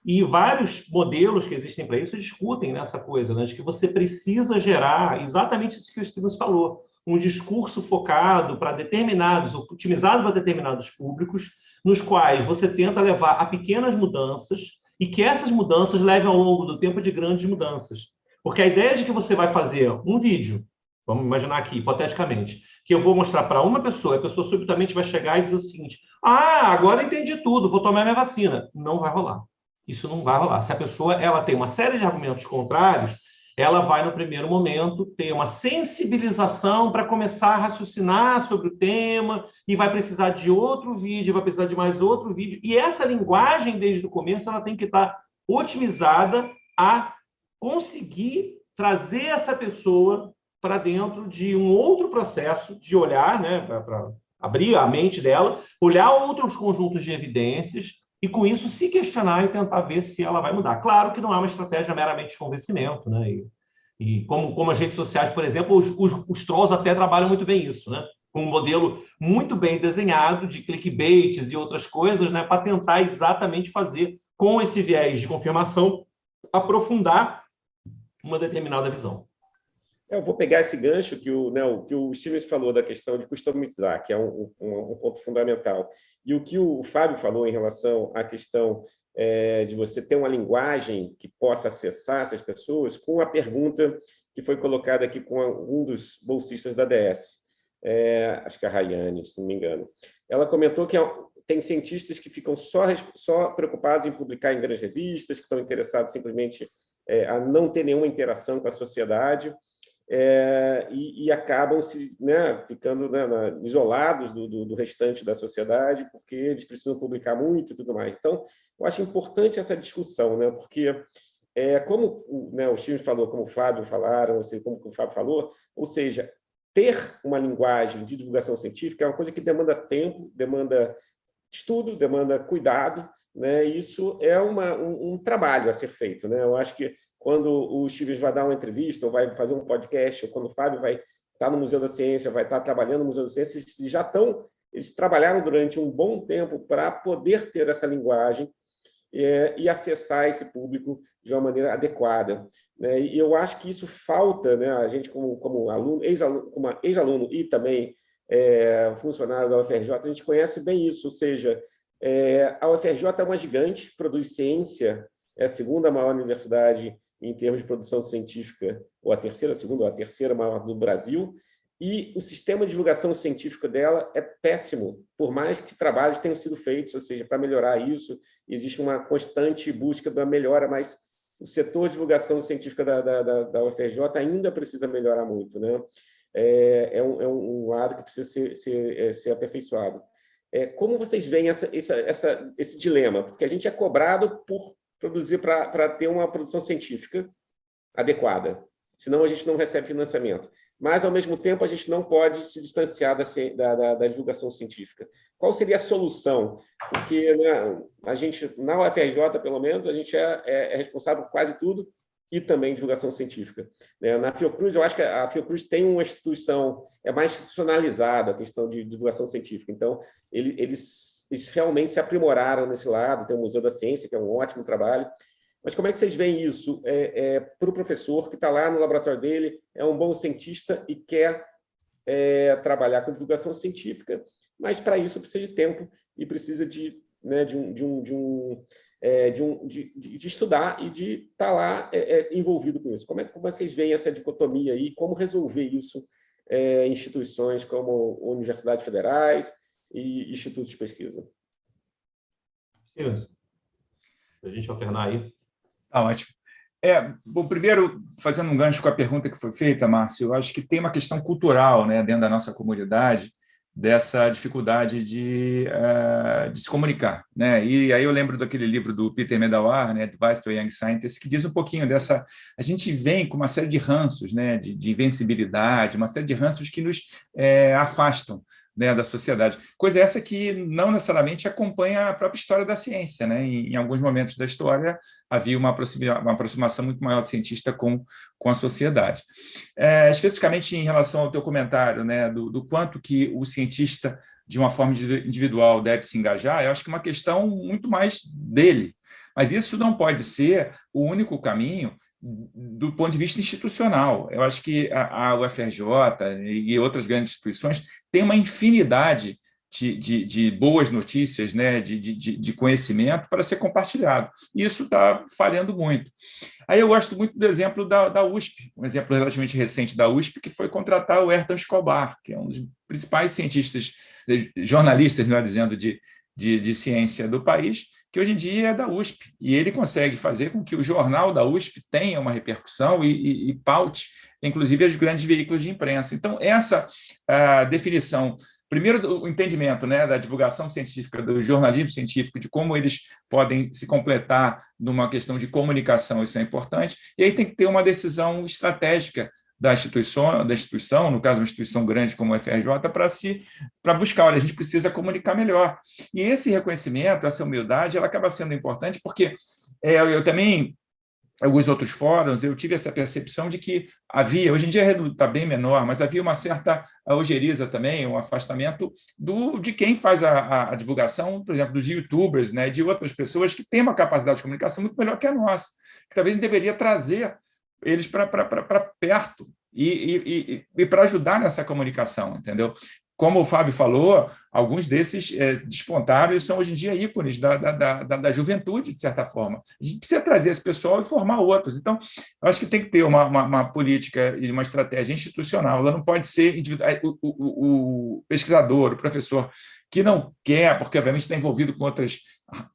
Speaker 2: e vários modelos que existem para isso discutem nessa coisa, né, de que você precisa gerar exatamente isso que o Stevens falou, um discurso focado para determinados, otimizado para determinados públicos, nos quais você tenta levar a pequenas mudanças e que essas mudanças levem ao longo do tempo de grandes mudanças. Porque a ideia de que você vai fazer um vídeo, vamos imaginar aqui, hipoteticamente, que eu vou mostrar para uma pessoa, a pessoa subitamente vai chegar e dizer o seguinte: agora entendi tudo, vou tomar minha vacina. Não vai rolar. Isso não vai rolar. Se a pessoa ela tem uma série de argumentos contrários, ela vai, no primeiro momento, ter uma sensibilização para começar a raciocinar sobre o tema e vai precisar de outro vídeo, vai precisar de mais outro vídeo. E essa linguagem, desde o começo, ela tem que estar otimizada a conseguir trazer essa pessoa para dentro de um outro processo de olhar, né, para abrir a mente dela, olhar outros conjuntos de evidências e, com isso, se questionar e tentar ver se ela vai mudar. Claro que não é uma estratégia meramente de convencimento, né? E como as redes sociais, por exemplo, os trolls até trabalham muito bem isso, né? Com um modelo muito bem desenhado de clickbaits e outras coisas, né, para tentar exatamente fazer, com esse viés de confirmação, aprofundar uma determinada visão.
Speaker 1: Eu vou pegar esse gancho que o Stevens falou da questão de customizar, que é um ponto fundamental, e o que o Fábio falou em relação à questão de você ter uma linguagem que possa acessar essas pessoas, com a pergunta que foi colocada aqui com um dos bolsistas da DS, acho que a Rayane, se não me engano. Ela comentou que tem cientistas que ficam só preocupados em publicar em grandes revistas, que estão interessados simplesmente a não ter nenhuma interação com a sociedade, e acabam ficando isolados do restante da sociedade, porque eles precisam publicar muito e tudo mais. Então, eu acho importante essa discussão, porque, como o Stevens falou, como o Fábio falaram, como o Fábio falou, ou seja, ter uma linguagem de divulgação científica é uma coisa que demanda tempo, demanda estudo, demanda cuidado, e isso é um trabalho a ser feito. Eu acho que quando o Stevens vai dar uma entrevista, ou vai fazer um podcast, ou quando o Fábio vai estar no Museu da Ciência, vai estar trabalhando no Museu da Ciência, eles trabalharam durante um bom tempo para poder ter essa linguagem e acessar esse público de uma maneira adequada. E eu acho que isso falta, a gente como aluno, como ex-aluno e também funcionário da UFRJ, a gente conhece bem isso, ou seja, a UFRJ é uma gigante, produz ciência, é a segunda maior universidade em termos de produção científica, ou a segunda ou a terceira maior do Brasil, e o sistema de divulgação científica dela é péssimo, por mais que trabalhos tenham sido feitos, ou seja, para melhorar isso, existe uma constante busca da melhora, mas o setor de divulgação científica da UFRJ ainda precisa melhorar muito. É um lado que precisa ser aperfeiçoado. Como vocês veem esse dilema? Porque a gente é cobrado por produzir para ter uma produção científica adequada, senão a gente não recebe financiamento. Mas, ao mesmo tempo, a gente não pode se distanciar da divulgação científica. Qual seria a solução? Porque a gente, na UFRJ, pelo menos, a gente é responsável por quase tudo, e também divulgação científica. Na Fiocruz, eu acho que a Fiocruz tem uma instituição, mais institucionalizada a questão de divulgação científica. Então, eles realmente se aprimoraram nesse lado, tem o Museu da Ciência, que é um ótimo trabalho. Mas como é que vocês veem isso para o professor que está lá no laboratório dele, é um bom cientista e quer trabalhar com divulgação científica, mas para isso precisa de tempo e precisa de estudar e de estar lá envolvido com isso. Como é que vocês veem essa dicotomia aí? Como resolver isso em instituições como universidades federais e institutos de pesquisa?
Speaker 2: A gente alternar aí.
Speaker 3: Ótimo. Bom, primeiro, fazendo um gancho com a pergunta que foi feita, Márcio, eu acho que tem uma questão cultural, dentro da nossa comunidade, dessa dificuldade de se comunicar. E aí eu lembro daquele livro do Peter Medawar, Advice to Young Scientists, que diz um pouquinho dessa... A gente vem com uma série de ranços, de invencibilidade, uma série de ranços que nos afastam da sociedade. Coisa essa que não necessariamente acompanha a própria história da ciência. Em alguns momentos da história havia uma aproximação muito maior do cientista com a sociedade. Especificamente em relação ao teu comentário, do quanto que o cientista, de uma forma individual, deve se engajar, eu acho que é uma questão muito mais dele. Mas isso não pode ser o único caminho do ponto de vista institucional. Eu acho que a UFRJ e outras grandes instituições têm uma infinidade de boas notícias, de conhecimento para ser compartilhado. E isso está falhando muito. Aí eu gosto muito do exemplo da USP, um exemplo relativamente recente da USP, que foi contratar o Ayrton Escobar, que é um dos principais cientistas, jornalistas, melhor dizendo, de ciência do país, que hoje em dia é da USP, e ele consegue fazer com que o jornal da USP tenha uma repercussão e paute, inclusive, os grandes veículos de imprensa. Então, essa definição, primeiro, o entendimento da divulgação científica, do jornalismo científico, de como eles podem se completar numa questão de comunicação, isso é importante, e aí tem que ter uma decisão estratégica da instituição, no caso, uma instituição grande como a UFRJ, para buscar, olha, a gente precisa comunicar melhor. E esse reconhecimento, essa humildade, ela acaba sendo importante, porque eu também, alguns outros fóruns, eu tive essa percepção de que havia, hoje em dia está bem menor, mas havia uma certa ojeriza também, um afastamento de quem faz a divulgação, por exemplo, dos youtubers, de outras pessoas que têm uma capacidade de comunicação muito melhor que a nossa, que talvez deveria trazer eles para perto e para ajudar nessa comunicação, entendeu? Como o Fábio falou, alguns desses despontaram e são hoje em dia ícones da juventude, de certa forma. A gente precisa trazer esse pessoal e formar outros. Então, eu acho que tem que ter uma política e uma estratégia institucional. Ela não pode ser individual. O pesquisador, o professor que não quer, porque obviamente está envolvido com outras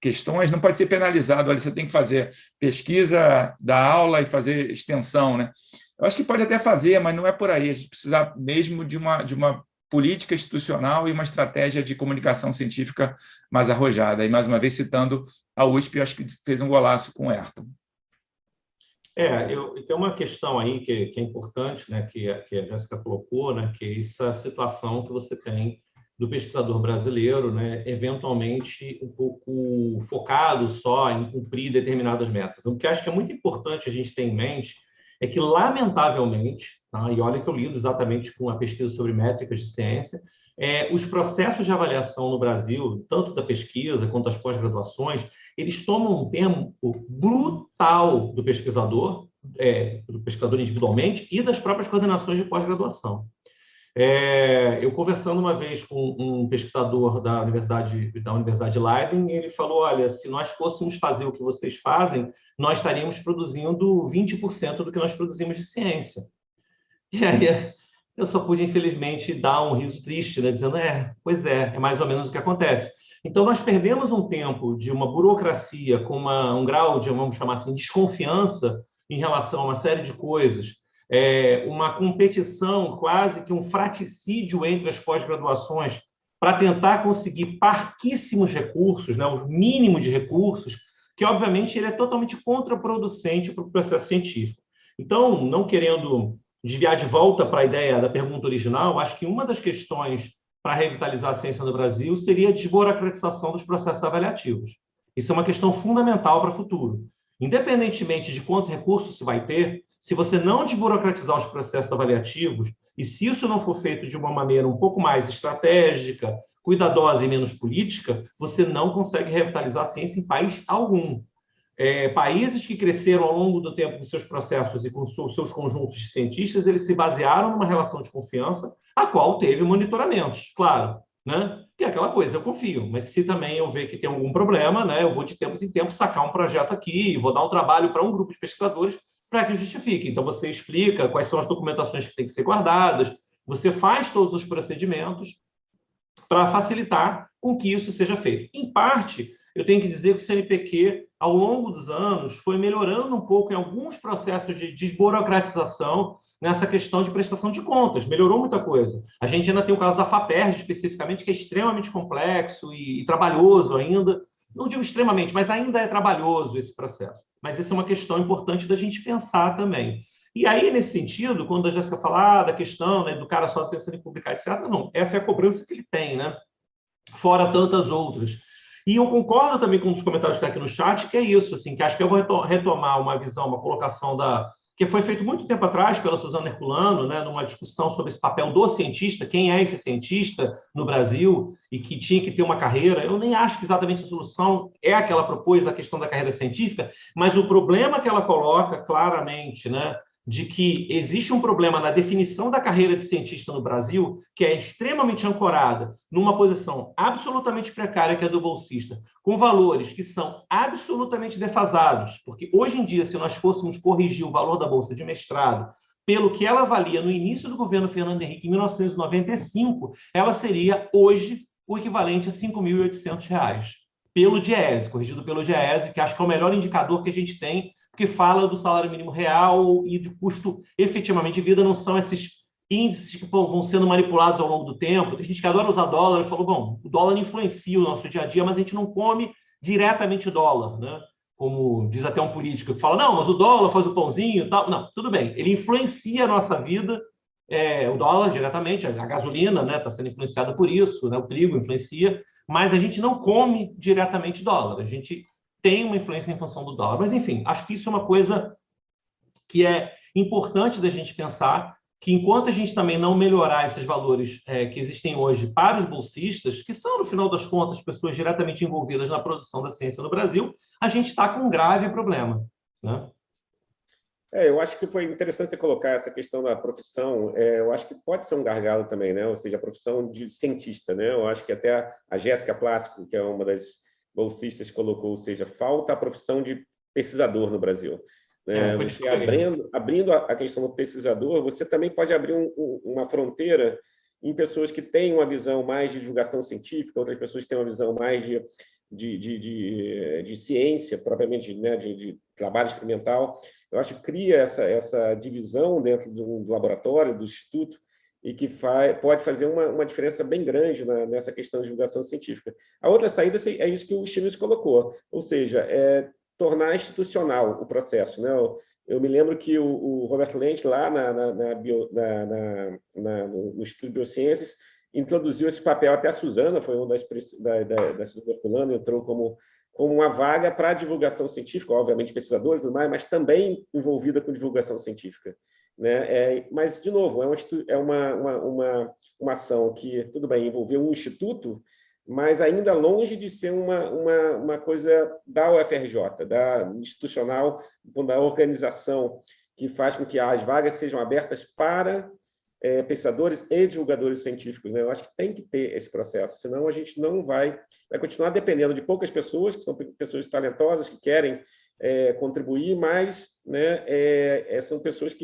Speaker 3: questões, não pode ser penalizado. Olha, você tem que fazer pesquisa, dar aula e fazer extensão, né? Eu acho que pode até fazer, mas não é por aí. A gente precisa mesmo de uma política institucional e uma estratégia de comunicação científica mais arrojada. E, mais uma vez, citando a USP, acho que fez um golaço com o Ayrton.
Speaker 2: Tem uma questão aí que é importante, né, que a Jéssica colocou, né, que é essa situação que você tem do pesquisador brasileiro, né, eventualmente um pouco focado só em cumprir determinadas metas. O que acho que é muito importante a gente ter em mente é que, lamentavelmente, tá, e olha que eu lido exatamente com a pesquisa sobre métricas de ciência, os processos de avaliação no Brasil, tanto da pesquisa quanto das pós-graduações, eles tomam um tempo brutal do pesquisador individualmente e das próprias coordenações de pós-graduação. Eu conversando uma vez com um pesquisador da Universidade Leiden, ele falou, olha, se nós fôssemos fazer o que vocês fazem, nós estaríamos produzindo 20% do que nós produzimos de ciência. E aí eu só pude, infelizmente, dar um riso triste, né, dizendo, pois é mais ou menos o que acontece. Então, nós perdemos um tempo de uma burocracia com um grau de, vamos chamar assim, desconfiança em relação a uma série de coisas, uma competição, quase que um fraticídio entre as pós-graduações para tentar conseguir parquíssimos recursos, né, o mínimo de recursos, que, obviamente, ele é totalmente contraproducente para o processo científico. Então, não querendo desviar de volta para a ideia da pergunta original, acho que uma das questões para revitalizar a ciência no Brasil seria a desburocratização dos processos avaliativos. Isso é uma questão fundamental para o futuro. Independentemente de quanto recurso se vai ter, se você não desburocratizar os processos avaliativos, e se isso não for feito de uma maneira um pouco mais estratégica, cuidadosa e menos política, você não consegue revitalizar a ciência em país algum. Países que cresceram ao longo do tempo com seus processos e com seus conjuntos de cientistas, eles se basearam numa relação de confiança, a qual teve monitoramentos, claro, né? Que é aquela coisa, eu confio, mas se também eu ver que tem algum problema, né, eu vou de tempos em tempos sacar um projeto aqui, vou dar um trabalho para um grupo de pesquisadores para que justifique. Então, você explica quais são as documentações que têm que ser guardadas, você faz todos os procedimentos para facilitar com que isso seja feito. Em parte, eu tenho que dizer que o CNPq, ao longo dos anos, foi melhorando um pouco em alguns processos de desburocratização nessa questão de prestação de contas. Melhorou muita coisa. A gente ainda tem o caso da FAPERJ, especificamente, que é extremamente complexo e trabalhoso ainda. Não digo extremamente, mas ainda é trabalhoso esse processo. Mas essa é uma questão importante da gente pensar também. E aí, nesse sentido, quando a Jéssica fala da questão, né, do cara só pensando em publicar, etc., não, essa é a cobrança que ele tem, né? Fora tantas outras. E eu concordo também com um dos comentários que está aqui no chat, que é isso, assim, que acho que eu vou retomar uma visão, uma colocação que foi feito muito tempo atrás pela Suzana Herculano, né, numa discussão sobre esse papel do cientista, quem é esse cientista no Brasil e que tinha que ter uma carreira. Eu nem acho que exatamente a solução é a que ela propôs da questão da carreira científica, mas o problema que ela coloca claramente, né, de que existe um problema na definição da carreira de cientista no Brasil, que é extremamente ancorada numa posição absolutamente precária, que é do bolsista, com valores que são absolutamente defasados, porque hoje em dia, se nós fôssemos corrigir o valor da bolsa de mestrado pelo que ela valia no início do governo Fernando Henrique, em 1995, ela seria, hoje, o equivalente a R$ 5.800, pelo DIEESE, corrigido pelo DIEESE, que acho que é o melhor indicador que a gente tem, porque fala do salário mínimo real e de custo efetivamente de vida, não são esses índices que vão sendo manipulados ao longo do tempo. Tem gente que adora usar dólar e falou, bom, o dólar influencia o nosso dia a dia, mas a gente não come diretamente dólar, né? Como diz até um político que fala, não, mas o dólar faz o pãozinho e tal. Não, tudo bem, ele influencia a nossa vida, o dólar diretamente, a gasolina, né, está sendo influenciada por isso, né, o trigo influencia, mas a gente não come diretamente dólar, a gente tem uma influência em função do dólar. Mas, enfim, acho que isso é uma coisa que é importante da gente pensar, que enquanto a gente também não melhorar esses valores que existem hoje para os bolsistas, que são, no final das contas, pessoas diretamente envolvidas na produção da ciência no Brasil, a gente está com um grave problema, né?
Speaker 1: Eu acho que foi interessante você colocar essa questão da profissão. Eu acho que pode ser um gargalo também, né? Ou seja, a profissão de cientista, né? Eu acho que até a Jéssica Plácico, que é uma das bolsistas, colocou, ou seja, falta a profissão de pesquisador no Brasil. Você abrindo a questão do pesquisador, você também pode abrir uma fronteira em pessoas que têm uma visão mais de divulgação científica, outras pessoas têm uma visão mais de ciência, propriamente, né, de trabalho experimental. Eu acho que cria essa divisão dentro do laboratório, do instituto, e que pode fazer uma diferença bem grande nessa questão de divulgação científica. A outra saída é isso que o Stevens colocou, ou seja, tornar institucional o processo, né? Eu me lembro que o Robert Lent, lá no Instituto de Biociências, introduziu esse papel, até a Suzana foi uma da Suzana Herculano, entrou como uma vaga para a divulgação científica, obviamente pesquisadores e tudo mais, mas também envolvida com divulgação científica, né? Mas, de novo, é uma ação que, tudo bem, envolveu um instituto, mas ainda longe de ser uma coisa da UFRJ, da institucional, da organização, que faz com que as vagas sejam abertas para pesquisadores e divulgadores científicos, né? Eu acho que tem que ter esse processo, senão a gente não vai continuar dependendo de poucas pessoas, que são pessoas talentosas, que querem contribuir, mas, né, são pessoas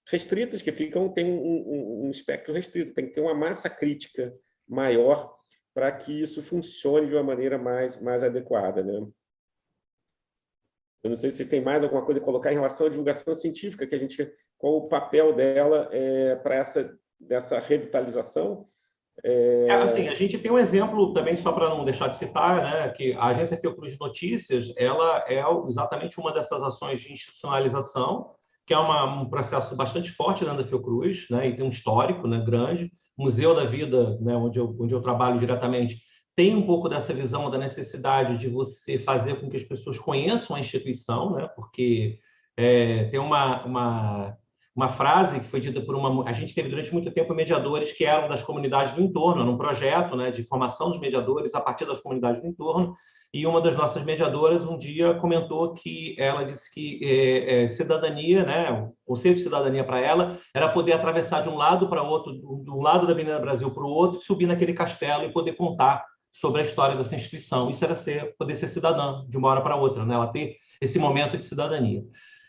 Speaker 1: restritas, que têm um espectro restrito, tem que ter uma massa crítica maior para que isso funcione de uma maneira mais adequada, né? Eu não sei se vocês têm mais alguma coisa a colocar em relação à divulgação científica, qual o papel dela para dessa revitalização.
Speaker 2: Assim, a gente tem um exemplo também, só para não deixar de citar, né, que a Agência Fiocruz de Notícias, ela é exatamente uma dessas ações de institucionalização, que é um processo bastante forte dentro da Fiocruz, né, e tem um histórico, né, grande. O Museu da Vida, né, onde eu trabalho diretamente, tem um pouco dessa visão da necessidade de você fazer com que as pessoas conheçam a instituição, né, porque tem uma frase que foi dita por a gente teve durante muito tempo mediadores que eram das comunidades do entorno, num projeto, né, de formação dos mediadores a partir das comunidades do entorno, e uma das nossas mediadoras um dia comentou que ela disse que cidadania, né, o conceito de cidadania para ela era poder atravessar de um lado para o outro, de um lado da Avenida Brasil para o outro, subir naquele castelo e poder contar sobre a história dessa instituição. Isso era poder ser cidadã de uma hora para outra, né, ela ter esse momento de cidadania.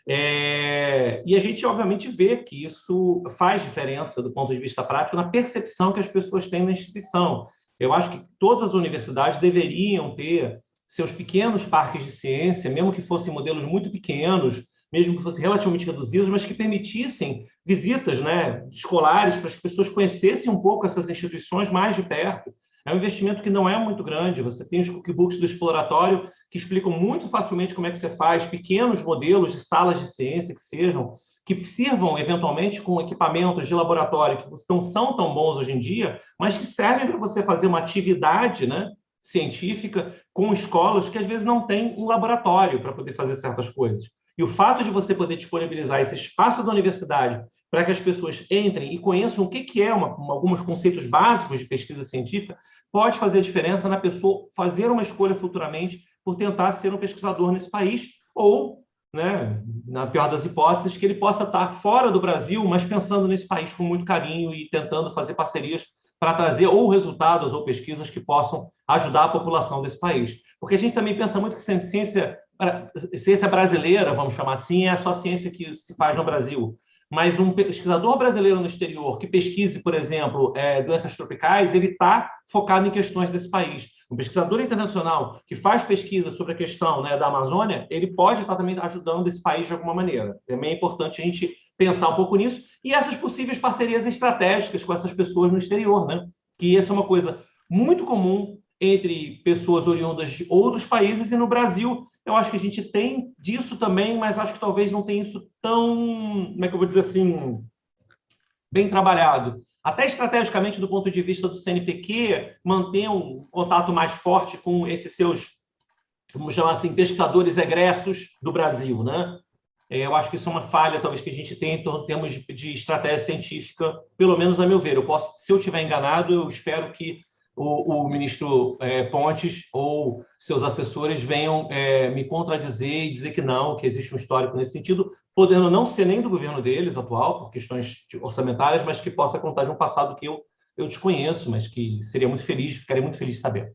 Speaker 2: E a gente, obviamente, vê que isso faz diferença do ponto de vista prático na percepção que as pessoas têm da instituição. Eu acho que todas as universidades deveriam ter seus pequenos parques de ciência, mesmo que fossem modelos muito pequenos, mesmo que fossem relativamente reduzidos, mas que permitissem visitas, né, escolares para as pessoas conhecessem um pouco essas instituições mais de perto. É um investimento que não é muito grande. Você tem os cookbooks do exploratório que explicam muito facilmente como é que você faz pequenos modelos de salas de ciência que sirvam eventualmente com equipamentos de laboratório que não são tão bons hoje em dia, mas que servem para você fazer uma atividade, né, científica com escolas que às vezes não têm um laboratório para poder fazer certas coisas. E o fato de você poder disponibilizar esse espaço da universidade para que as pessoas entrem e conheçam o que é alguns conceitos básicos de pesquisa científica, pode fazer a diferença na pessoa fazer uma escolha futuramente por tentar ser um pesquisador nesse país, ou, né, na pior das hipóteses, que ele possa estar fora do Brasil, mas pensando nesse país com muito carinho e tentando fazer parcerias para trazer ou resultados ou pesquisas que possam ajudar a população desse país. Porque a gente também pensa muito que ciência brasileira, vamos chamar assim, é só a ciência que se faz no Brasil. Mas um pesquisador brasileiro no exterior que pesquise, por exemplo, doenças tropicais, ele está focado em questões desse país. Um pesquisador internacional que faz pesquisa sobre a questão, né, da Amazônia, ele pode estar também ajudando esse país de alguma maneira. Também é importante a gente pensar um pouco nisso e essas possíveis parcerias estratégicas com essas pessoas no exterior, né? Que essa é uma coisa muito comum entre pessoas oriundas de outros países, e no Brasil eu acho que a gente tem disso também, mas acho que talvez não tenha isso tão, como é que eu vou dizer assim, bem trabalhado. Até estrategicamente, do ponto de vista do CNPq, manter um contato mais forte com esses seus, vamos chamar assim, pesquisadores egressos do Brasil, né? Eu acho que isso é uma falha, talvez, que a gente tem em termos de estratégia científica, pelo menos a meu ver. Se eu estiver enganado, eu espero que o ministro Pontes ou seus assessores venham me contradizer e dizer que não, que existe um histórico nesse sentido, podendo não ser nem do governo deles atual, por questões orçamentárias, mas que possa contar de um passado que eu desconheço, mas que ficaria muito feliz de saber.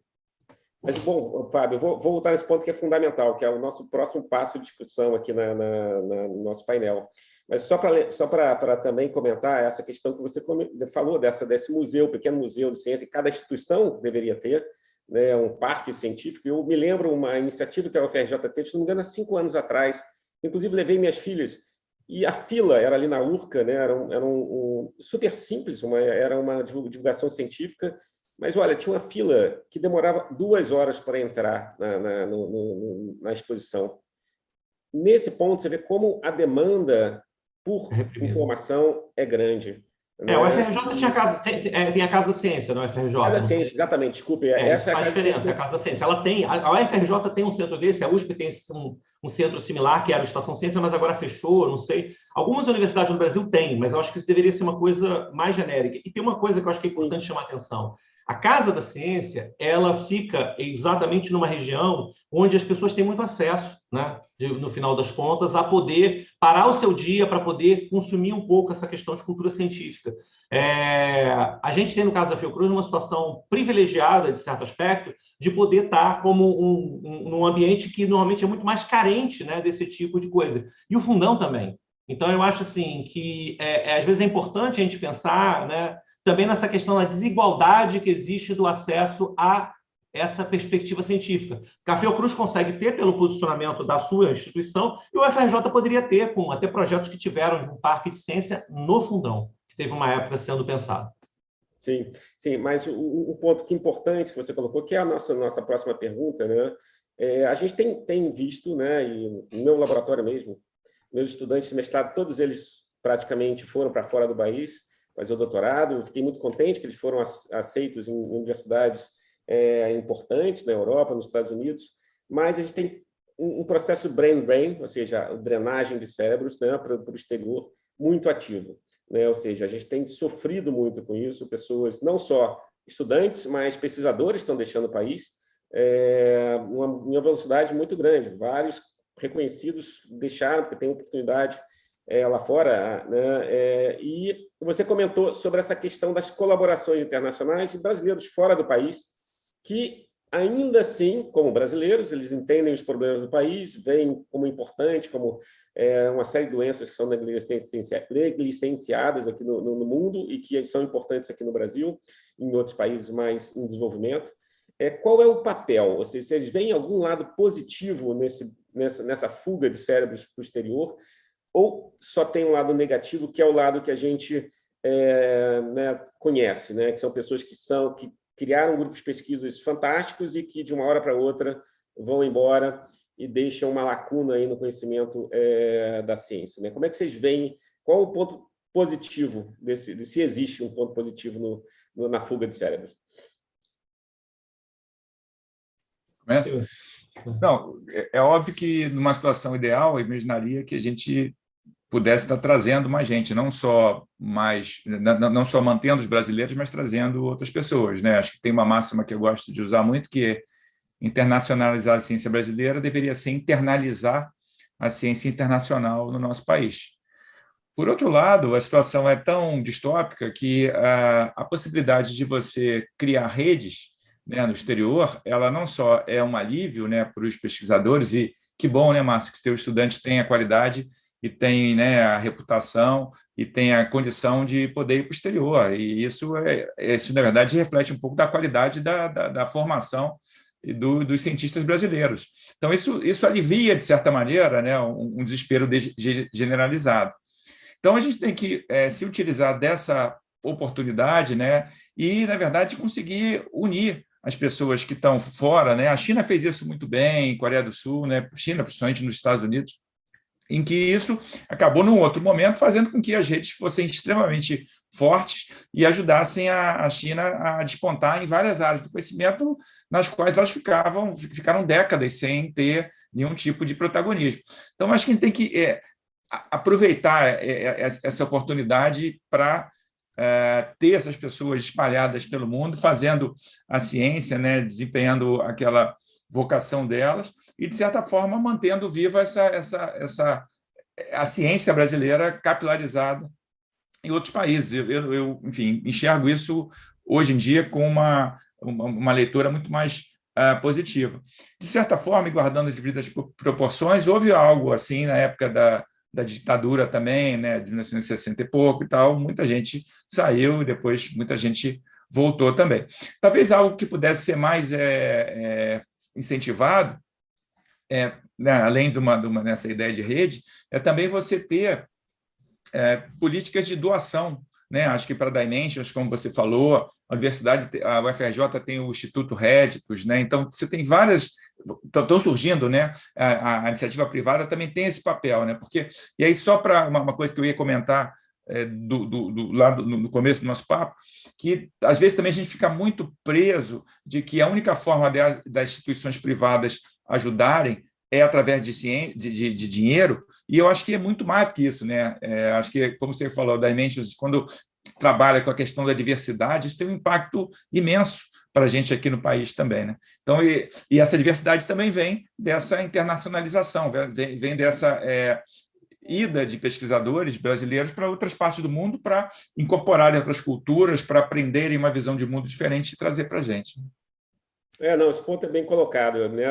Speaker 1: Mas, bom, Fábio, eu vou voltar nesse ponto que é fundamental, que é o nosso próximo passo de discussão aqui no nosso painel. Mas só para também comentar essa questão que você falou, desse museu, pequeno museu de ciência, que cada instituição deveria ter, né, um parque científico. Eu me lembro uma iniciativa que a UFRJ teve, se não me engano, há 5 anos atrás. Inclusive, levei minhas filhas, e a fila era ali na Urca, né, era super simples, era uma divulgação científica. Mas, olha, tinha uma fila que demorava 2 horas para entrar na exposição. Nesse ponto, você vê como a demanda por informação é grande. Né?
Speaker 2: O FRJ tem a Casa da Ciência, não é FRJ?
Speaker 1: Exatamente, desculpe.
Speaker 2: Essa é a diferença, a Casa da Ciência. A UFRJ tem um centro desse, a USP tem um centro similar, que era a Estação Ciência, mas agora fechou, não sei. Algumas universidades no Brasil têm, mas eu acho que isso deveria ser uma coisa mais genérica. E tem uma coisa que eu acho que é importante chamar a atenção. A Casa da Ciência, ela fica exatamente numa região onde as pessoas têm muito acesso, né, no final das contas, a poder parar o seu dia para poder consumir um pouco essa questão de cultura científica. A gente tem, no caso da Fiocruz, uma situação privilegiada, de certo aspecto, de poder estar como num ambiente que normalmente é muito mais carente, né, desse tipo de coisa. E o Fundão também. Então, eu acho assim, que às vezes é importante a gente pensar, né, também nessa questão da desigualdade que existe do acesso a essa perspectiva científica. A Fiocruz consegue ter pelo posicionamento da sua instituição, e o UFRJ poderia ter, com até projetos que tiveram de um parque de ciência no Fundão, que teve uma época sendo pensado.
Speaker 1: Sim, sim, mas um ponto que é importante que você colocou, que é a nossa próxima pergunta, né? A gente tem visto, né, e no meu laboratório mesmo, meus estudantes de mestrado, todos eles praticamente foram para fora do país fazer o doutorado. Eu fiquei muito contente que eles foram aceitos em universidades importantes na Europa, nos Estados Unidos, mas a gente tem um processo brain-drain, ou seja, drenagem de cérebros, né, para o exterior, muito ativo. Né? Ou seja, a gente tem sofrido muito com isso, pessoas, não só estudantes, mas pesquisadores estão deixando o país, uma velocidade muito grande. Vários reconhecidos deixaram, porque tem oportunidade lá fora, né? E você comentou sobre essa questão das colaborações internacionais de brasileiros fora do país, que ainda assim, como brasileiros, eles entendem os problemas do país, veem como importante, como uma série de doenças que são negligenciadas aqui no mundo e que são importantes aqui no Brasil, em outros países mais em desenvolvimento. Qual é o papel? Ou seja, vocês veem algum lado positivo nessa fuga de cérebros para o exterior, ou só tem um lado negativo, que é o lado que a gente né, conhece, né? Que são pessoas que criaram grupos de pesquisas fantásticos e que, de uma hora para outra, vão embora e deixam uma lacuna aí no conhecimento da ciência. Né? Como é que vocês veem? Qual o ponto positivo se existe um ponto positivo na fuga de cérebros?
Speaker 3: Começa? Não, é óbvio que, numa situação ideal, eu imaginaria que a gente pudesse estar trazendo mais gente, não só mantendo os brasileiros, mas trazendo outras pessoas, né? Acho que tem uma máxima que eu gosto de usar muito, que é internacionalizar a ciência brasileira deveria ser internalizar a ciência internacional no nosso país. Por outro lado, a situação é tão distópica que a possibilidade de você criar redes, né, no exterior, ela não só é um alívio, né, para os pesquisadores, e que bom, né, Márcio, que seus estudantes têm a qualidade e têm, né, a reputação e têm a condição de poder ir para o exterior. E isso, na verdade, reflete um pouco da qualidade da formação dos cientistas brasileiros. Então, isso alivia, de certa maneira, né, um desespero generalizado. Então, a gente tem que se utilizar dessa oportunidade, né, e, na verdade, conseguir unir as pessoas que estão fora, né? A China fez isso muito bem, Coreia do Sul, né? China, principalmente nos Estados Unidos, em que isso acabou, num outro momento, fazendo com que as redes fossem extremamente fortes e ajudassem a China a despontar em várias áreas do conhecimento, nas quais elas ficaram décadas sem ter nenhum tipo de protagonismo. Então, acho que a gente tem que aproveitar essa oportunidade para ter essas pessoas espalhadas pelo mundo, fazendo a ciência, né, desempenhando aquela vocação delas e, de certa forma, mantendo viva a ciência brasileira capilarizada em outros países. Eu, enfim, enxergo isso hoje em dia com uma leitura muito mais positiva. De certa forma, e guardando as devidas proporções, houve algo assim na época da ditadura também, né, de 1960 e pouco e tal, muita gente saiu e depois muita gente voltou também. Talvez algo que pudesse ser mais incentivado, né, além nessa ideia de rede, é também você ter políticas de doação, né? Acho que para a Dimensions, como você falou, a universidade, a UFRJ tem o Instituto Réditos, né? Então você tem várias, estão surgindo, né? A iniciativa privada também tem esse papel, né? Porque, e aí só para uma coisa que eu ia comentar lá no começo do nosso papo, que às vezes também a gente fica muito preso de que a única forma das instituições privadas ajudarem é através de dinheiro, e eu acho que é muito mais que isso, né? Acho que, como você falou, da Dimensions, quando trabalha com a questão da diversidade, isso tem um impacto imenso para a gente aqui no país também, né? Então, e essa diversidade também vem dessa internacionalização, vem dessa ida de pesquisadores brasileiros para outras partes do mundo para incorporarem outras culturas, para aprenderem uma visão de mundo diferente e trazer para a gente.
Speaker 1: Não, esse ponto é bem colocado, né?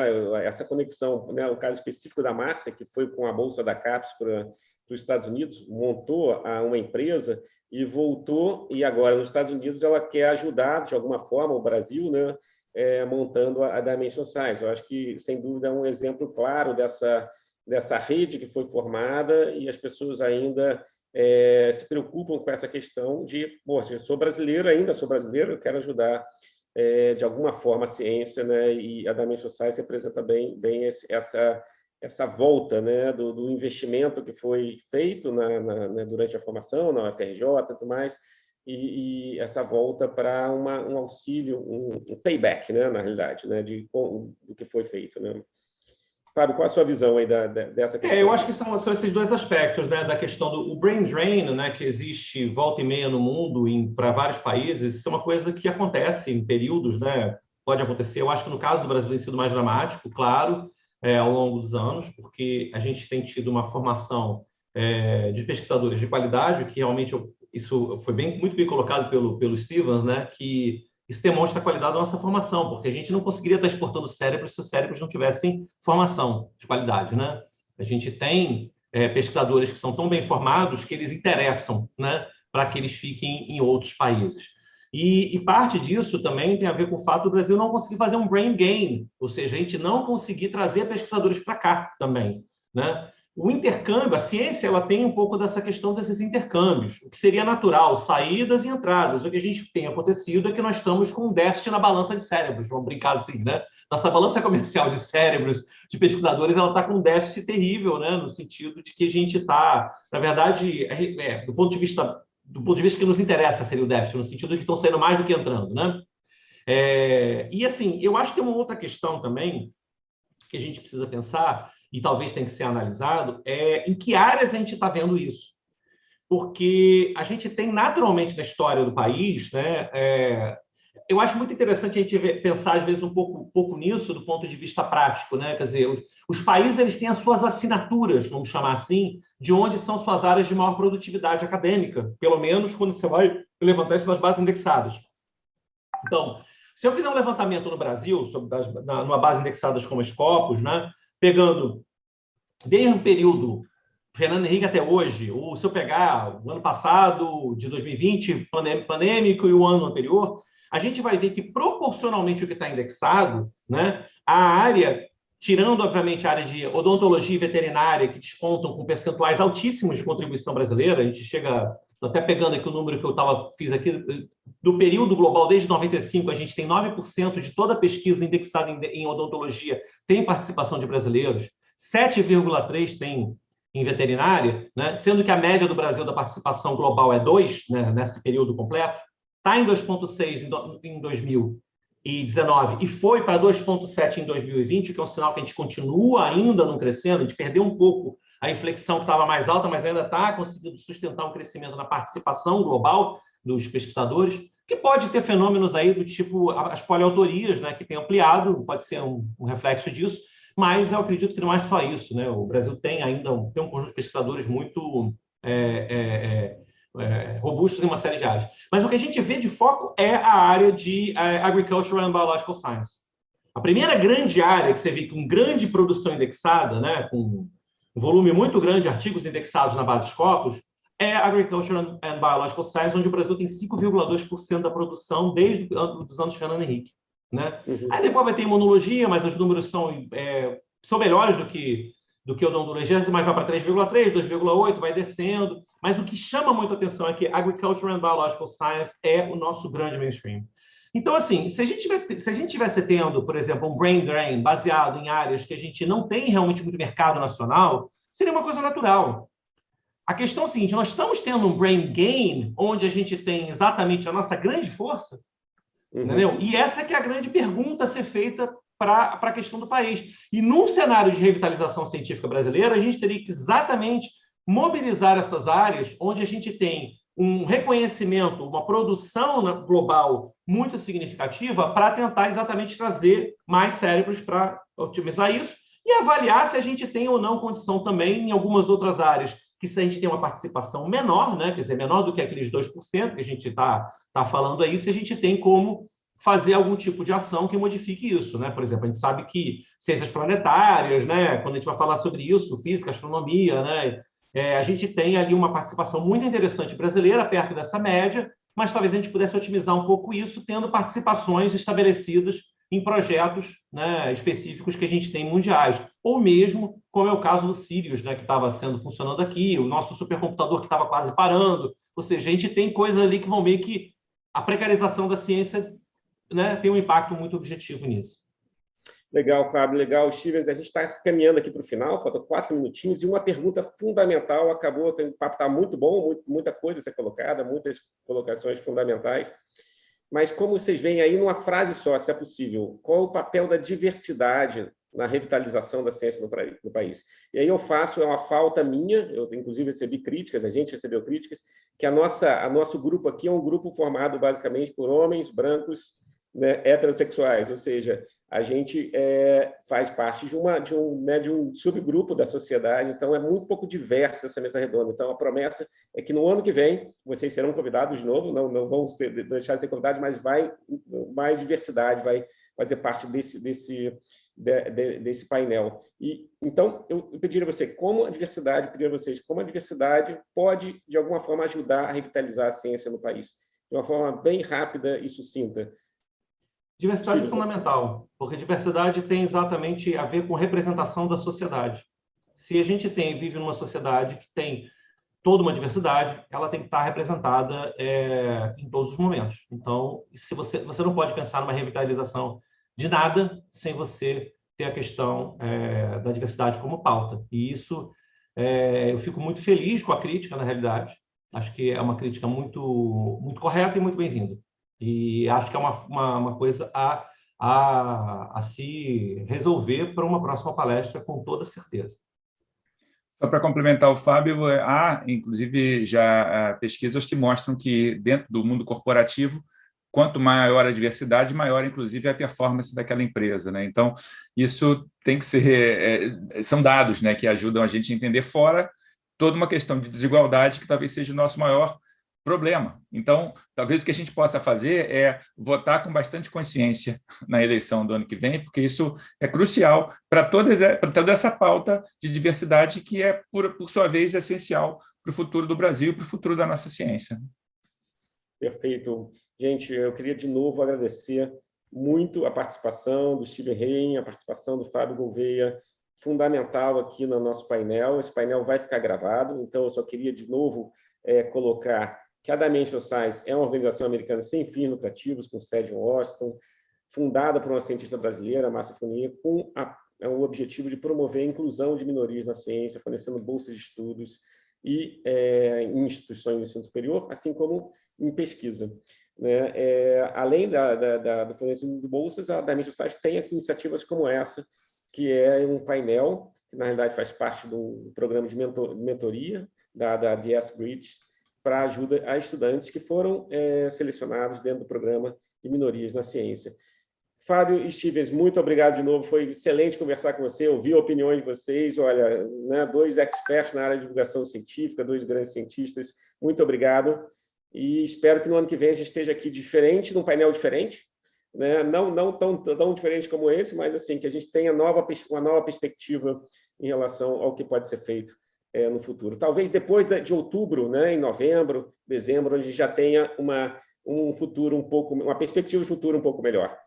Speaker 1: Essa conexão, né? O caso específico da Márcia, que foi com a bolsa da CAPES para os Estados Unidos, montou uma empresa e voltou, e agora nos Estados Unidos ela quer ajudar, de alguma forma, o Brasil, né? Montando a Dimension Science. Eu acho que, sem dúvida, é um exemplo claro dessa rede que foi formada e as pessoas ainda se preocupam com essa questão de, eu sou brasileiro, eu quero ajudar de alguma forma a ciência, né? E a Dimension Science representa bem essa volta, né? do investimento que foi feito durante a formação, na UFRJ e tudo mais, e essa volta para um auxílio, um payback, né? Na realidade, né? Do que foi feito, né? Fábio, qual a sua visão aí dessa questão?
Speaker 2: Eu acho que são esses dois aspectos, né, da questão do brain drain, né, que existe volta e meia no mundo para vários países. Isso é uma coisa que acontece em períodos, né, pode acontecer. Eu acho que no caso do Brasil tem sido mais dramático, claro, ao longo dos anos, porque a gente tem tido uma formação de pesquisadores de qualidade, que realmente isso foi muito bem colocado pelo Stevens, né, que isso demonstra a qualidade da nossa formação, porque a gente não conseguiria estar exportando cérebros se os cérebros não tivessem formação de qualidade, né? A gente tem pesquisadores que são tão bem formados que eles interessam, né, para que eles fiquem em outros países. E parte disso também tem a ver com o fato do Brasil não conseguir fazer um brain gain, ou seja, a gente não conseguir trazer pesquisadores para cá também, né? O intercâmbio, a ciência, ela tem um pouco dessa questão desses intercâmbios, o que seria natural, saídas e entradas. O que a gente tem acontecido é que nós estamos com um déficit na balança de cérebros, vamos brincar assim, né? Nossa balança comercial de cérebros, de pesquisadores, ela está com um déficit terrível, né? No sentido de que a gente está, na verdade, do ponto de vista que nos interessa seria o déficit, no sentido de que estão saindo mais do que entrando, né? E assim, eu acho que tem uma outra questão também que a gente precisa pensar, e talvez tenha que ser analisado, em que áreas a gente está vendo isso. Porque a gente tem naturalmente na história do país, né, eu acho muito interessante a gente pensar, às vezes, um pouco nisso do ponto de vista prático, né? Quer dizer, os países eles têm as suas assinaturas, vamos chamar assim, de onde são suas áreas de maior produtividade acadêmica, pelo menos quando você vai levantar isso nas bases indexadas. Então, se eu fizer um levantamento no Brasil, numa base indexada como a Scopus, né, pegando desde o período Fernando Henrique até hoje, ou se eu pegar o ano passado, de 2020, pandêmico, e o ano anterior, a gente vai ver que, proporcionalmente, o que está indexado, né, a área, tirando, obviamente, a área de odontologia e veterinária, que descontam com percentuais altíssimos de contribuição brasileira, a gente chega, até pegando aqui o número que eu fiz aqui, do período global, desde 95, a gente tem 9% de toda a pesquisa indexada em odontologia tem participação de brasileiros, 7,3% tem em veterinária, né? Sendo que a média do Brasil da participação global é 2%, né, nesse período completo, está em 2,6% em 2019 e foi para 2,7% em 2020, que é um sinal que a gente continua ainda não crescendo, a gente perdeu um pouco a inflexão que estava mais alta, mas ainda está conseguindo sustentar um crescimento na participação global dos pesquisadores, que pode ter fenômenos aí do tipo as poliautorias, né, que tem ampliado, pode ser um reflexo disso, mas eu acredito que não é só isso, né? O Brasil tem ainda tem um conjunto de pesquisadores muito robustos em uma série de áreas. Mas o que a gente vê de foco é a área de Agricultural and Biological Science. A primeira grande área que você vê com grande produção indexada, né, com um volume muito grande de artigos indexados na base de Scopus, é Agricultural and Biological Science, onde o Brasil tem 5,2% da produção desde os anos Fernando Henrique. Né? Aí depois vai ter imunologia, mas os números são melhores do que o da odontologia, mas vai para 3,3, 2,8, vai descendo. Mas o que chama muito a atenção é que Agricultural and Biological Science é o nosso grande mainstream. Então, assim, se a gente tivesse tendo, por exemplo, um brain drain baseado em áreas que a gente não tem realmente muito mercado nacional, seria uma coisa natural. A questão é a seguinte, nós estamos tendo um brain gain onde a gente tem exatamente a nossa grande força, entendeu? E essa que é a grande pergunta a ser feita para a questão do país. E num cenário de revitalização científica brasileira, a gente teria que exatamente mobilizar essas áreas onde a gente tem um reconhecimento, uma produção global muito significativa para tentar exatamente trazer mais cérebros para otimizar isso e avaliar se a gente tem ou não condição também em algumas outras áreas, que se a gente tem uma participação menor, né, quer dizer, menor do que aqueles 2% que a gente está falando aí, se a gente tem como fazer algum tipo de ação que modifique isso, né? Por exemplo, a gente sabe que ciências planetárias, né, quando a gente vai falar sobre isso, física, astronomia, né, a gente tem ali uma participação muito interessante brasileira, perto dessa média, mas talvez a gente pudesse otimizar um pouco isso, tendo participações estabelecidas em projetos, né, específicos que a gente tem mundiais. Ou mesmo, como é o caso do Sirius, né, que estava funcionando aqui, o nosso supercomputador que estava quase parando. Ou seja, a gente tem coisas ali que vão ver que a precarização da ciência, né, tem um impacto muito objetivo nisso.
Speaker 1: Legal, Fábio, legal. Stevens, a gente está caminhando aqui para o final, faltam 4 minutinhos, e uma pergunta fundamental acabou, o papo está muito bom, muita coisa a ser colocada, muitas colocações fundamentais, mas como vocês veem aí, numa frase só, se é possível, qual o papel da diversidade na revitalização da ciência no país? E aí eu faço, é uma falta minha, eu inclusive recebi críticas, a gente recebeu críticas, que nosso grupo aqui é um grupo formado basicamente por homens brancos, né, heterossexuais, ou seja, a gente faz parte de um subgrupo da sociedade, então é muito pouco diversa essa mesa redonda. Então, a promessa é que no ano que vem vocês serão convidados de novo, não vão deixar de ser convidados, mas vai mais diversidade, vai fazer parte desse painel. E então, eu pediria a você, como a diversidade pode, de alguma forma, ajudar a revitalizar a ciência no país, de uma forma bem rápida e sucinta.
Speaker 2: Diversidade é fundamental, porque diversidade tem exatamente a ver com representação da sociedade. Se a gente vive numa sociedade que tem toda uma diversidade, ela tem que estar representada em todos os momentos. Então, se você não pode pensar numa revitalização de nada sem você ter a questão da diversidade como pauta. E isso, eu fico muito feliz com a crítica, na realidade. Acho que é uma crítica muito, muito correta e muito bem-vinda. E acho que é uma coisa a se resolver para uma próxima palestra, com toda certeza.
Speaker 3: Só para complementar o Fábio, há, inclusive, já pesquisas que mostram que, dentro do mundo corporativo, quanto maior a diversidade, maior, inclusive, a performance daquela empresa, né? Então, isso tem que ser... são dados, né, que ajudam a gente a entender, fora toda uma questão de desigualdade que talvez seja o nosso maior problema. Então, talvez o que a gente possa fazer é votar com bastante consciência na eleição do ano que vem, porque isso é crucial para toda essa pauta de diversidade que é, por sua vez, essencial para o futuro do Brasil e para o futuro da nossa ciência.
Speaker 1: Perfeito. Gente, eu queria de novo agradecer muito a participação do Steven Rein, a participação do Fábio Gouveia, fundamental aqui no nosso painel. Esse painel vai ficar gravado, então eu só queria de novo colocar que a Dimensional Science é uma organização americana sem fins lucrativos, com sede em Washington, fundada por uma cientista brasileira, Márcia Fournier, com o objetivo de promover a inclusão de minorias na ciência, fornecendo bolsas de estudos e em instituições de ensino superior, assim como em pesquisa. Né? Além do fornecimento de bolsas, a Dimensional Science tem aqui iniciativas como essa, que é um painel, que na realidade faz parte do programa de mentoria da DS Bridge, para ajuda a estudantes que foram selecionados dentro do programa de minorias na ciência. Fábio e Stevens, muito obrigado de novo. Foi excelente conversar com você, ouvir opiniões de vocês. Olha, né, 2 experts na área de divulgação científica, 2 grandes cientistas. Muito obrigado. E espero que no ano que vem a gente esteja aqui diferente, num painel diferente, né? Não tão diferente como esse, mas assim que a gente tenha uma nova perspectiva em relação ao que pode ser feito no futuro. Talvez depois de outubro, né, em novembro, dezembro, a gente já tenha uma perspectiva de futuro um pouco melhor.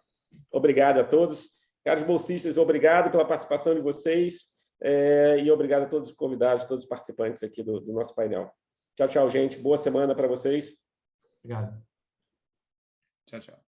Speaker 1: Obrigado a todos. Caros bolsistas, obrigado pela participação de vocês e obrigado a todos os convidados, todos os participantes aqui do nosso painel. Tchau, tchau, gente. Boa semana para vocês.
Speaker 2: Obrigado.
Speaker 3: Tchau, tchau.